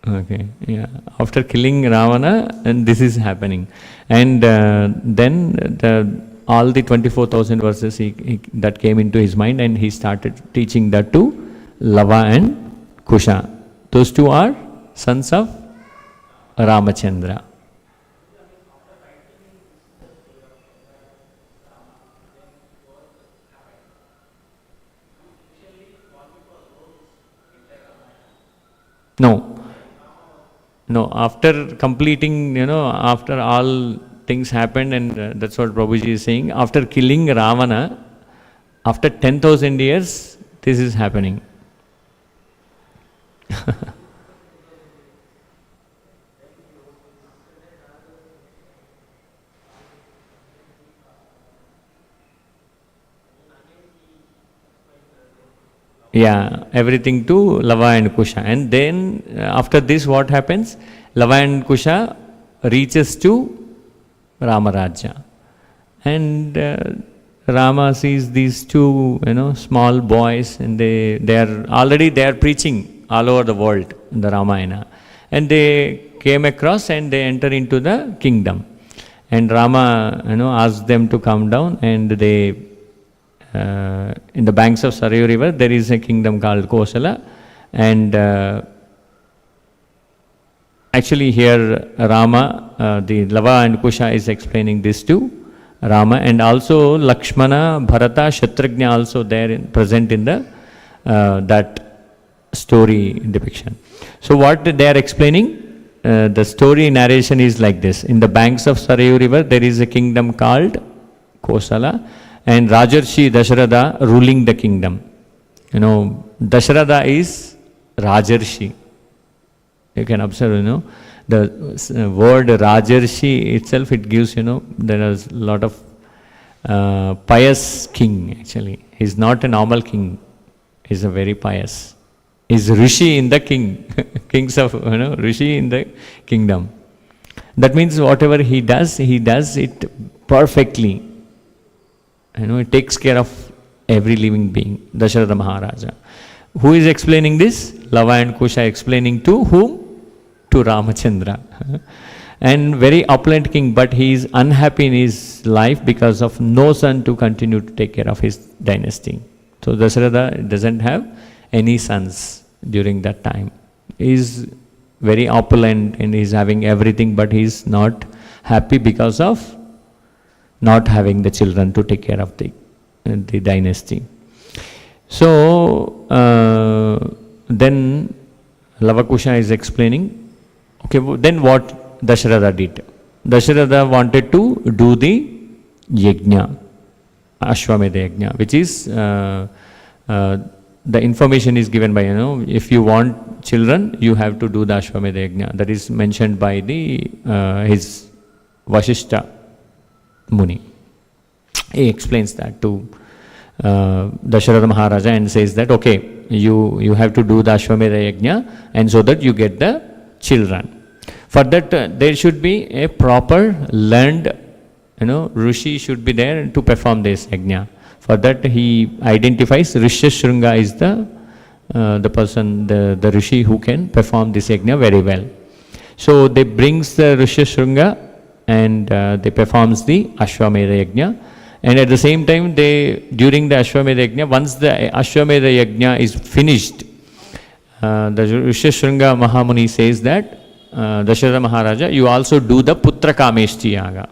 Speaker 1: Okay, yeah, after killing Ravana, and this is happening. And then all the 24,000 verses that came into his mind, and he started teaching that to Lava and Kusha. Those two are sons of Ramachandra. No, after completing, after all things happened, and that's what Prabhuji is saying, after killing Ravana, after 10,000 years, this is happening. Yeah, everything to Lava and Kusha. And then after this what happens? Lava and Kusha reaches to Ramarajya. And Rama sees these two, small boys, and they are preaching all over the world in the Ramayana. And they came across and they enter into the kingdom. And Rama, asked them to come down, and they in the banks of Sarayu river there is a kingdom called Kosala, and actually here Rama, the Lava and Kusha is explaining this to Rama, and also Lakshmana, Bharata, Shatrugna also there present in the that story depiction. So what they are explaining, the story narration is like this: in the banks of Sarayu river there is a kingdom called Kosala, and Rajarshi Dasharatha ruling the kingdom. Dasharatha is Rajarshi. You can observe, the word Rajarshi itself, it gives, there is a lot of pious king actually. He is not a normal king. He is a very pious. He is Rishi in the king. Kings of, Rishi in the kingdom. That means whatever he does it perfectly. It takes care of every living being, Dasharatha Maharaja. Who is explaining this? Lava and Kusha explaining to whom? To Ramachandra. And very opulent king, but he is unhappy in his life because of no son to continue to take care of his dynasty. So Dasharatha doesn't have any sons during that time. He is very opulent and he is having everything, but he is not happy because of not having the children to take care of the dynasty. So then Lavakusha is explaining, okay, then what Dasharatha did? Dasharatha wanted to do the yajna, Ashwamedha yajna, which is the information is given by, if you want children, you have to do the Ashwamedha yajna. That is mentioned by the his Vasishta Muni. He explains that to Dasharatha Maharaja and says that, okay, you have to do the Ashwamedha Yajna, and so that you get the children. For that, there should be a proper learned, Rishi should be there to perform this Yajna. For that, he identifies Rishyasringa is the person, the Rishi who can perform this Yajna very well. So they brings the Rishyasringa and they performs the Ashwamedha Yajna. And at the same time, during the Ashwamedha Yajna, once the Ashwamedha Yajna is finished, the Rishyasringa Mahamuni says that, Dasharatha Maharaja, you also do the Putra Kameshti Yaga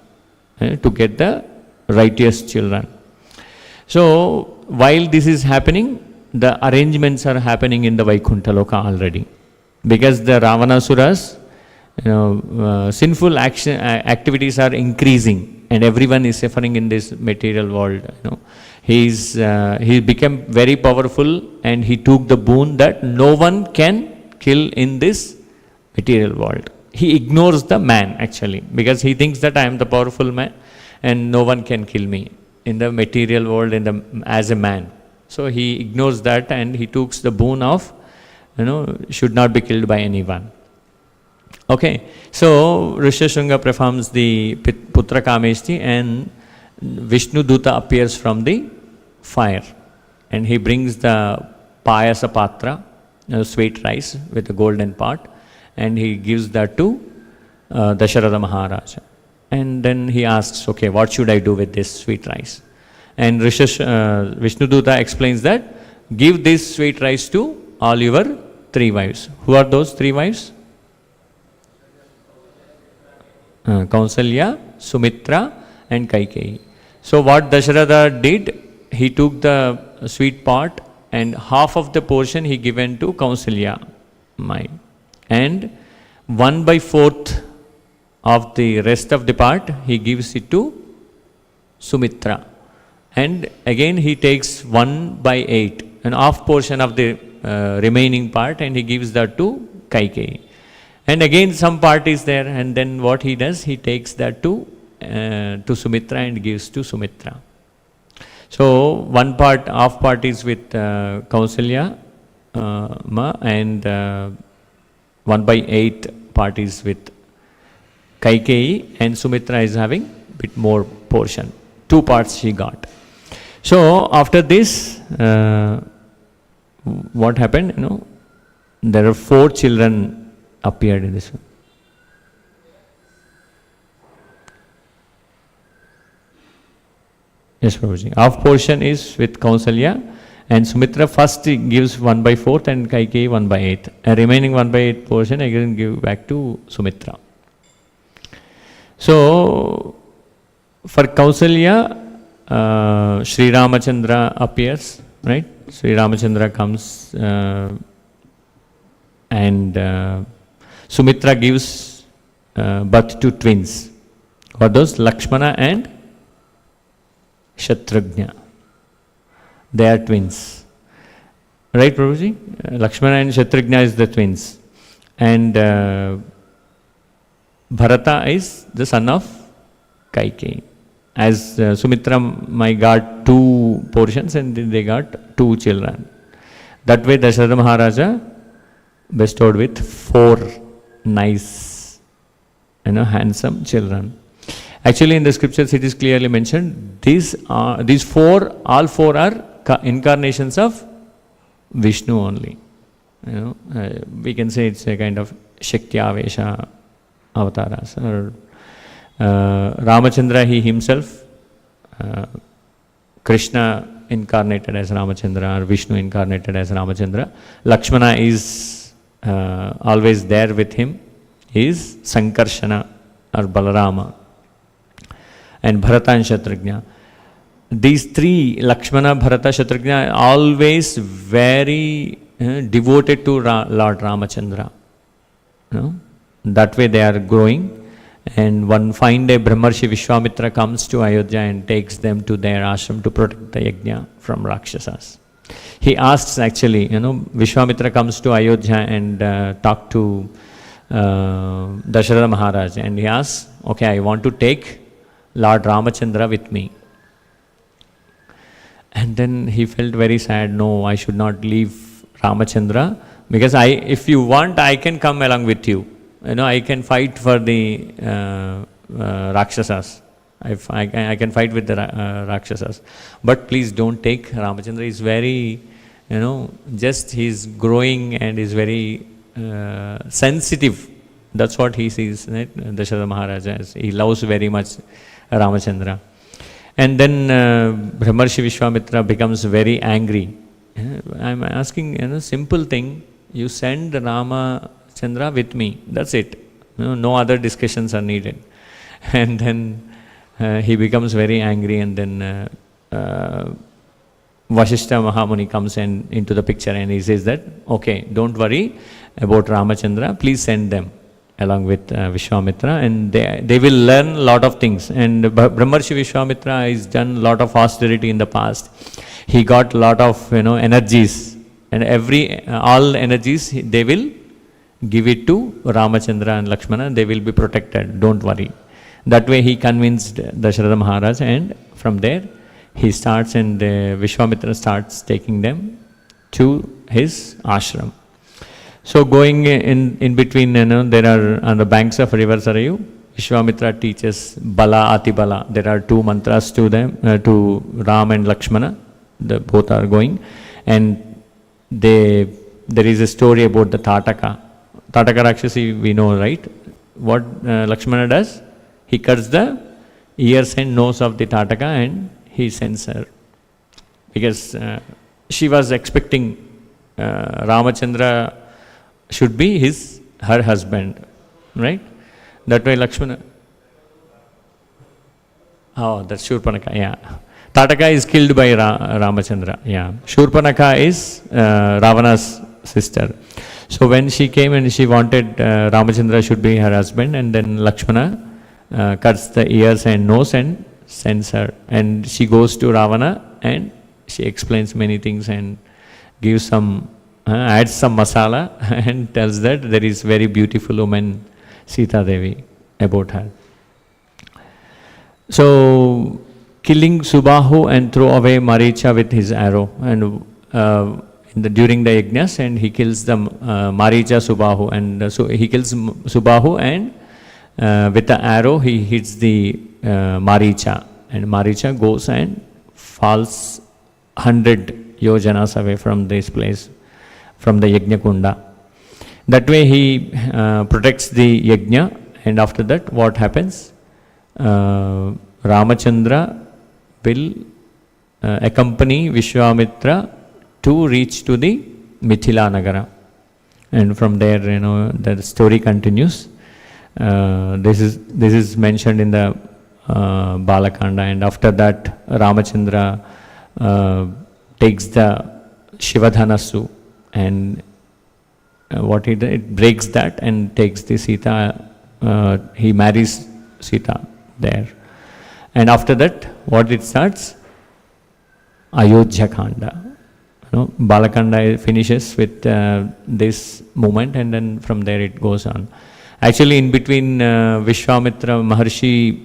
Speaker 1: to get the righteous children. So, while this is happening, the arrangements are happening in the Vaikuntha Loka already. Because the Ravanasuras, sinful activities are increasing, and everyone is suffering in this material world. He became very powerful, and he took the boon that no one can kill in this material world. He ignores the man actually, because he thinks that I am the powerful man and no one can kill me in the material world as a man. So he ignores that and he took the boon of, should not be killed by anyone. Okay, so Rishyasringa performs the Putra Kameshti, and Vishnu Duta appears from the fire, and he brings the Payasa Patra, sweet rice with the golden pot, and he gives that to Dasharatha Maharaja. And then he asks, okay, what should I do with this sweet rice? And Vishnu Duta explains that, give this sweet rice to all your 3 wives. Who are those 3 wives? Kausalya, Sumitra and Kaikeyi. So what Dasharatha did, he took the sweet pot and half of the portion he given to Kausalya, and 1/4 of the rest of the part he gives it to Sumitra, and again he takes 1/8, an half portion of the remaining part, and he gives that to Kaikeyi, and again some part is there, and then what he does, he takes that to Sumitra and gives to Sumitra. So half part is with Kausalya and 1/8 part is with Kaikeyi, and Sumitra is having a bit more portion. 2 parts she got. So after this, what happened? There are 4 children appeared in this one. Yes, Prabhuji. Half portion is with Kausalya, and Sumitra first gives 1/4 and Kaikeyi 1/8. A remaining 1/8 portion again give back to Sumitra. So for Kausalya, Sri Ramachandra appears, right? Sri Ramachandra comes and Sumitra gives birth to twins. What are those? Lakshmana and Shatrugna. They are twins. Right, Prabhuji? Lakshmana and Shatrugna is the twins. And Bharata is the son of Kaikeyi. As Sumitra got 2 portions and they got 2 children. That way Dasharatha Maharaja bestowed with 4 nice, handsome children. Actually in the scriptures it is clearly mentioned, all 4 are incarnations of Vishnu only. We can say it's a kind of Shakti Avesha avatars. Or Ramachandra, he himself, Krishna incarnated as Ramachandra, or Vishnu incarnated as Ramachandra. Lakshmana is always there with him, he is Sankarshana or Balarama. And Bharata and Shatrugna. These 3, Lakshmana, Bharata, Shatrugna, are always very devoted to Lord Ramachandra. That way they are growing. And one fine day, Brahmarshi Vishwamitra comes to Ayodhya and takes them to their ashram to protect the yajna from Rakshasas. He asks actually, Vishwamitra comes to Ayodhya and talk to Dasharatha Maharaj, and he asks, okay, I want to take Lord Ramachandra with me. And then he felt very sad. No, I should not leave Ramachandra, because if you want, I can come along with you. I can fight for the Rakshasas. I can fight with the Rakshasas. But please don't take Ramachandra. He's very, just he's growing and is very sensitive. That's what he sees, right? Dasharatha Maharaja. He loves very much Ramachandra. And then Brahmarshi Vishwamitra becomes very angry. I'm asking, simple thing. You send Ramachandra with me. That's it. No other discussions are needed. And then he becomes very angry, and then Vasishtha Mahamuni comes into the picture, and he says that, okay, don't worry about Ramachandra, please send them along with Vishwamitra, and they will learn a lot of things. And Brahmarshi Vishwamitra has done a lot of austerity in the past. He got a lot of energies, and all energies they will give it to Ramachandra and Lakshmana. They will be protected, don't worry. That way he convinced Dasharatha Maharaj, and from there he starts, and Vishwamitra starts taking them to his ashram. So going in between, there are on the banks of river Sarayu, Vishwamitra teaches Bala Ati-Bala. There are two mantras to them, to Ram and Lakshmana. Both are going, and there is a story about the Tataka. Tataka Rakshasi we know, right? What Lakshmana does? He cuts the ears and nose of the Tataka and he sends her. Because she was expecting Ramachandra should be her husband, right? That way Lakshmana. Oh, that's Shurpanaka, yeah. Tataka is killed by Ramachandra, yeah. Shurpanaka is Ravana's sister. So when she came and she wanted Ramachandra should be her husband, and then Lakshmana cuts the ears and nose and sends her. And she goes to Ravana and she explains many things and gives some, adds some masala and tells that there is very beautiful woman, Sita Devi, about her. So, killing Subahu and throw away Maricha with his arrow, and during the yajnas, and he kills the Maricha Subahu, and so he kills Subahu, and with the arrow he hits the Maricha, and Maricha goes and falls 100 yojanas away from this place, from the Yajna Kunda. That way he protects the Yajna, and after that what happens? Ramachandra will accompany Vishwamitra to reach to the Mithila Nagara, and from there the story continues. This is mentioned in the Balakanda, and after that Ramachandra takes the Shivadhanasu, and what it breaks that and takes the Sita, he marries Sita there. And after that, what it starts? Ayodhya Kanda. Balakanda finishes with this moment, and then from there it goes on. Actually, in between, Vishwamitra Maharshi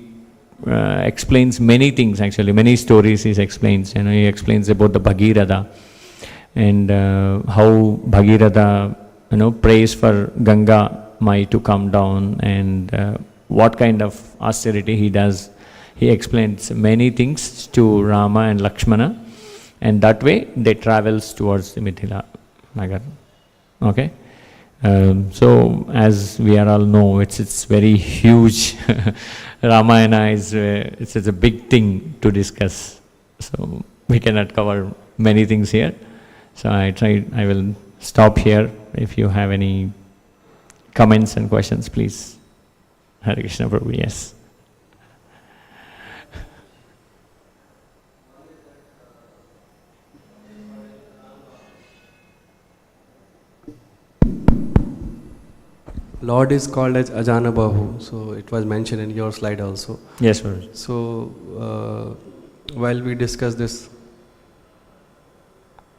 Speaker 1: explains many things, actually, many stories he explains. He explains about the Bhagirath, and how Bhagirath, prays for Ganga Mai to come down, and what kind of austerity he does. He explains many things to Rama and Lakshmana, and that way they travels towards the Mithila Nagar. Okay? So as we all know, it's very huge. Ramayana is it's a big thing to discuss. So we cannot cover many things here. So I will stop here. If you have any comments and questions, please. Hare Krishna Prabhu, yes.
Speaker 3: Lord is called as Ajana Bahu, so it was mentioned in your slide also.
Speaker 1: Yes, sir.
Speaker 3: So while we discuss this,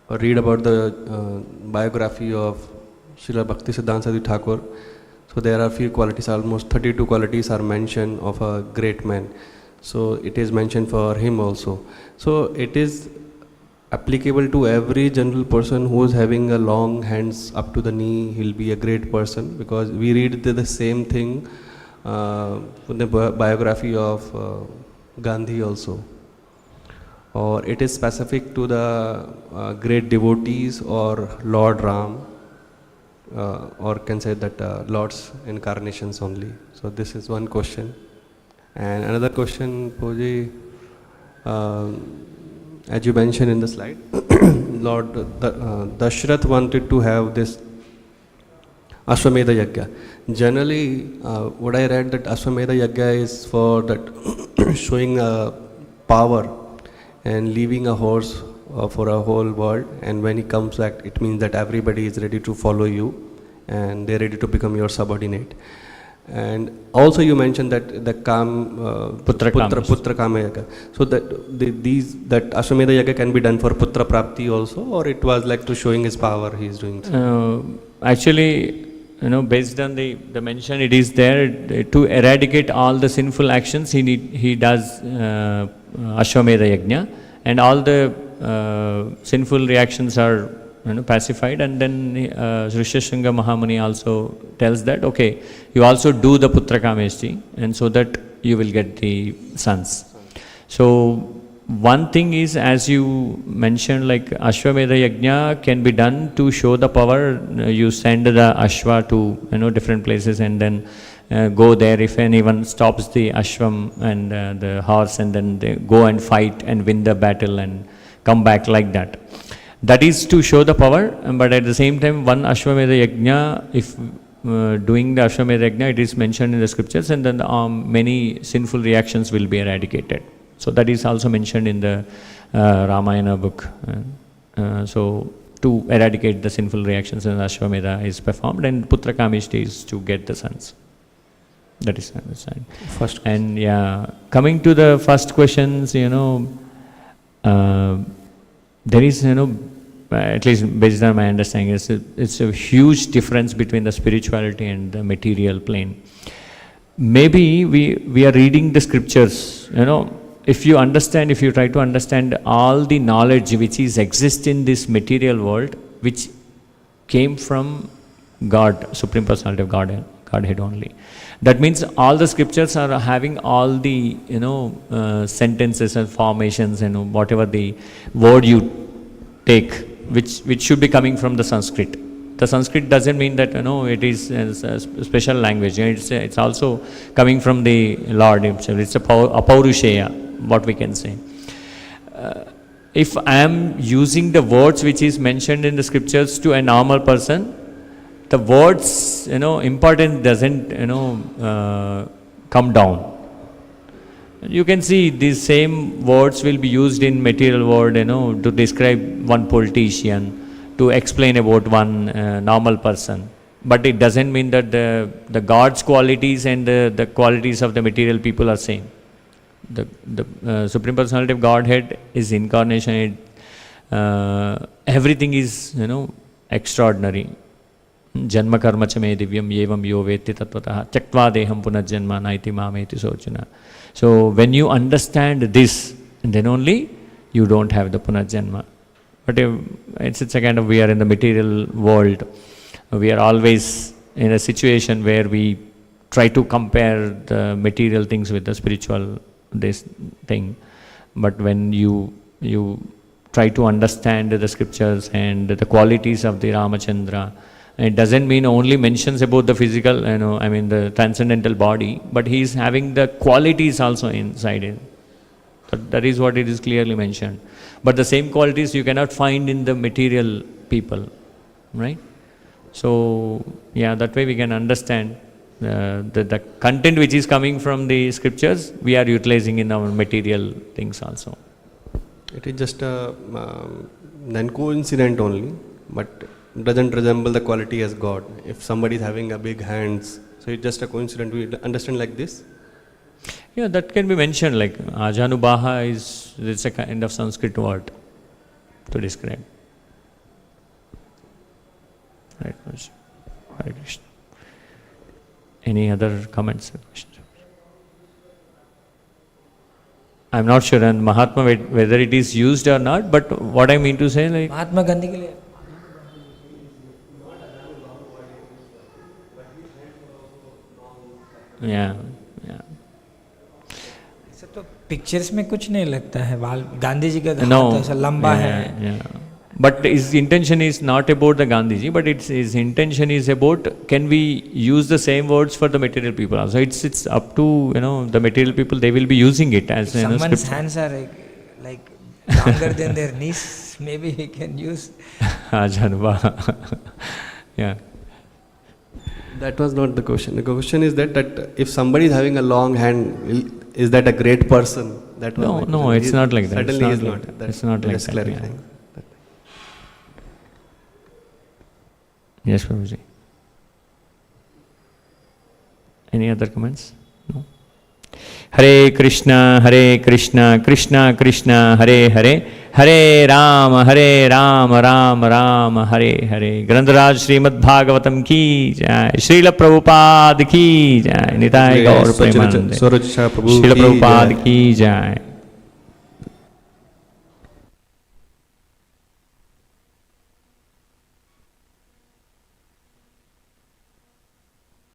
Speaker 3: or read about the biography of Srila Bhaktisiddhanta Saraswati Thakur, so there are few qualities, almost 32 qualities are mentioned of a great man. So it is mentioned for him also. So it is applicable to every general person who is having a long hands up to the knee. He'll be a great person, because we read the same thing in the biography of Gandhi also. Or it is specific to the great devotees or Lord Ram, or can say that Lord's incarnations only. So this is one question. And another question, Puji, as you mentioned in the slide, Lord Dashrath wanted to have this Ashwamedha Yajna. Generally, what I read, that Ashwamedha Yajna is for that showing power and leaving a horse for a whole world, and when he comes back, it means that everybody is ready to follow you and they're ready to become your subordinate. And also you mentioned that the Putra Kama Yaga. So that that Ashwamedha Yaga can be done for Putra Prapti also, or it was like to showing his power he is doing?
Speaker 1: Actually, based on the mention, it is there to eradicate all the sinful actions. He does Ashwamedha Yajna, and all the sinful reactions are pacified, and then Srishashringa Mahamuni also tells that, okay, you also do the Putra Kameshti, and so that you will get the sons. So one thing is, as you mentioned, like Ashwamedha Yajna can be done to show the power. You send the Ashwa to different places, and then go there. If anyone stops the Ashwam and the horse, and then they go and fight and win the battle and come back like that. That is to show the power, but at the same time, one Ashwamedha Yajna, if doing the Ashwamedha Yajna, it is mentioned in the scriptures, and then many sinful reactions will be eradicated. So that is also mentioned in the Ramayana book. So to eradicate the sinful reactions, and Ashwamedha is performed, and Putra Kameshti is to get the sons. That is understand.
Speaker 3: First question.
Speaker 1: And yeah, coming to the first questions, there is, at least based on my understanding, it's a huge difference between the spirituality and the material plane. Maybe we are reading the scriptures, if you try to understand all the knowledge which exists in this material world, which came from God, Supreme Personality of Godhead only. That means all the scriptures are having all the sentences and formations and whatever the word you take, which should be coming from the Sanskrit. The Sanskrit doesn't mean that it is a special language. It's also coming from the Lord himself. It's a Apaurushaya, what we can say. If I am using the words which is mentioned in the scriptures to a normal person, the words importance doesn't come down. You can see these same words will be used in material world, to describe one politician, to explain about one normal person. But it doesn't mean that the God's qualities and the qualities of the material people are same. The Supreme Personality of Godhead is incarnation. Everything is extraordinary. Janma karma cha me divyam yevam yo veti tatvatah tyaktva deham punajjanma naiti mameti sochana. So when you understand this, then only you don't have the punajjanma. But it's a kind of, we are in the material world. We are always in a situation where we try to compare the material things with the spiritual thing. But when you try to understand the scriptures and the qualities of the Ramachandra, it doesn't mean only mentions about the physical, the transcendental body, but he is having the qualities also inside it. That is what it is clearly mentioned. But the same qualities you cannot find in the material people, right? So, yeah, that way we can understand the content which is coming from the scriptures, we are utilizing in our material things also.
Speaker 3: It is just a non-coincident only, but doesn't resemble the quality as God. If somebody is having a big hands, so it's just a coincidence. We understand like this?
Speaker 1: Yeah, that can be mentioned, like Ajanubaha it's a kind of Sanskrit word to describe. Hare Krishna. Hare Krishna. Any other comments or questions? I'm not sure on Mahatma whether it is used or not, but what I mean to say, like,
Speaker 2: Mahatma Gandhi के लिए
Speaker 1: yeah.
Speaker 2: ऐसा तो pictures में कुछ नहीं लगता है, बाल गांधी जी का
Speaker 1: No.
Speaker 2: हाथ ऐसा लंबा है.
Speaker 1: Yeah. But his intention is not about the Gandhiji, but his intention is about, can we use the same words for the material people also? It's up to, the material people, they will be using it as
Speaker 2: Someone's
Speaker 1: scripture.
Speaker 2: hands are like longer than their knees. Maybe we can use.
Speaker 1: Ajanva. Yeah.
Speaker 3: That was not the question. The question is that if somebody is having a long hand, is that a great person? That was my
Speaker 1: No,
Speaker 3: question.
Speaker 1: it's not like that.
Speaker 3: Certainly
Speaker 1: It's
Speaker 3: is
Speaker 1: not
Speaker 3: not.
Speaker 1: like that. It's not like
Speaker 3: just
Speaker 1: that,
Speaker 3: clarifying.
Speaker 1: Yes, Prabhuji. Any other comments? No. Hare Krishna, Krishna Krishna, Hare Hare, Hare Rama, Rama Rama, Hare Hare. Grantaraj Srimad Bhagavatam ki jai, Srila Prabhupada ki jai, Nitai Gaur Premanande,
Speaker 3: Svarochisha Prabhu
Speaker 1: Srila
Speaker 3: ki
Speaker 1: Prabhupada
Speaker 3: jai.
Speaker 1: ki jai.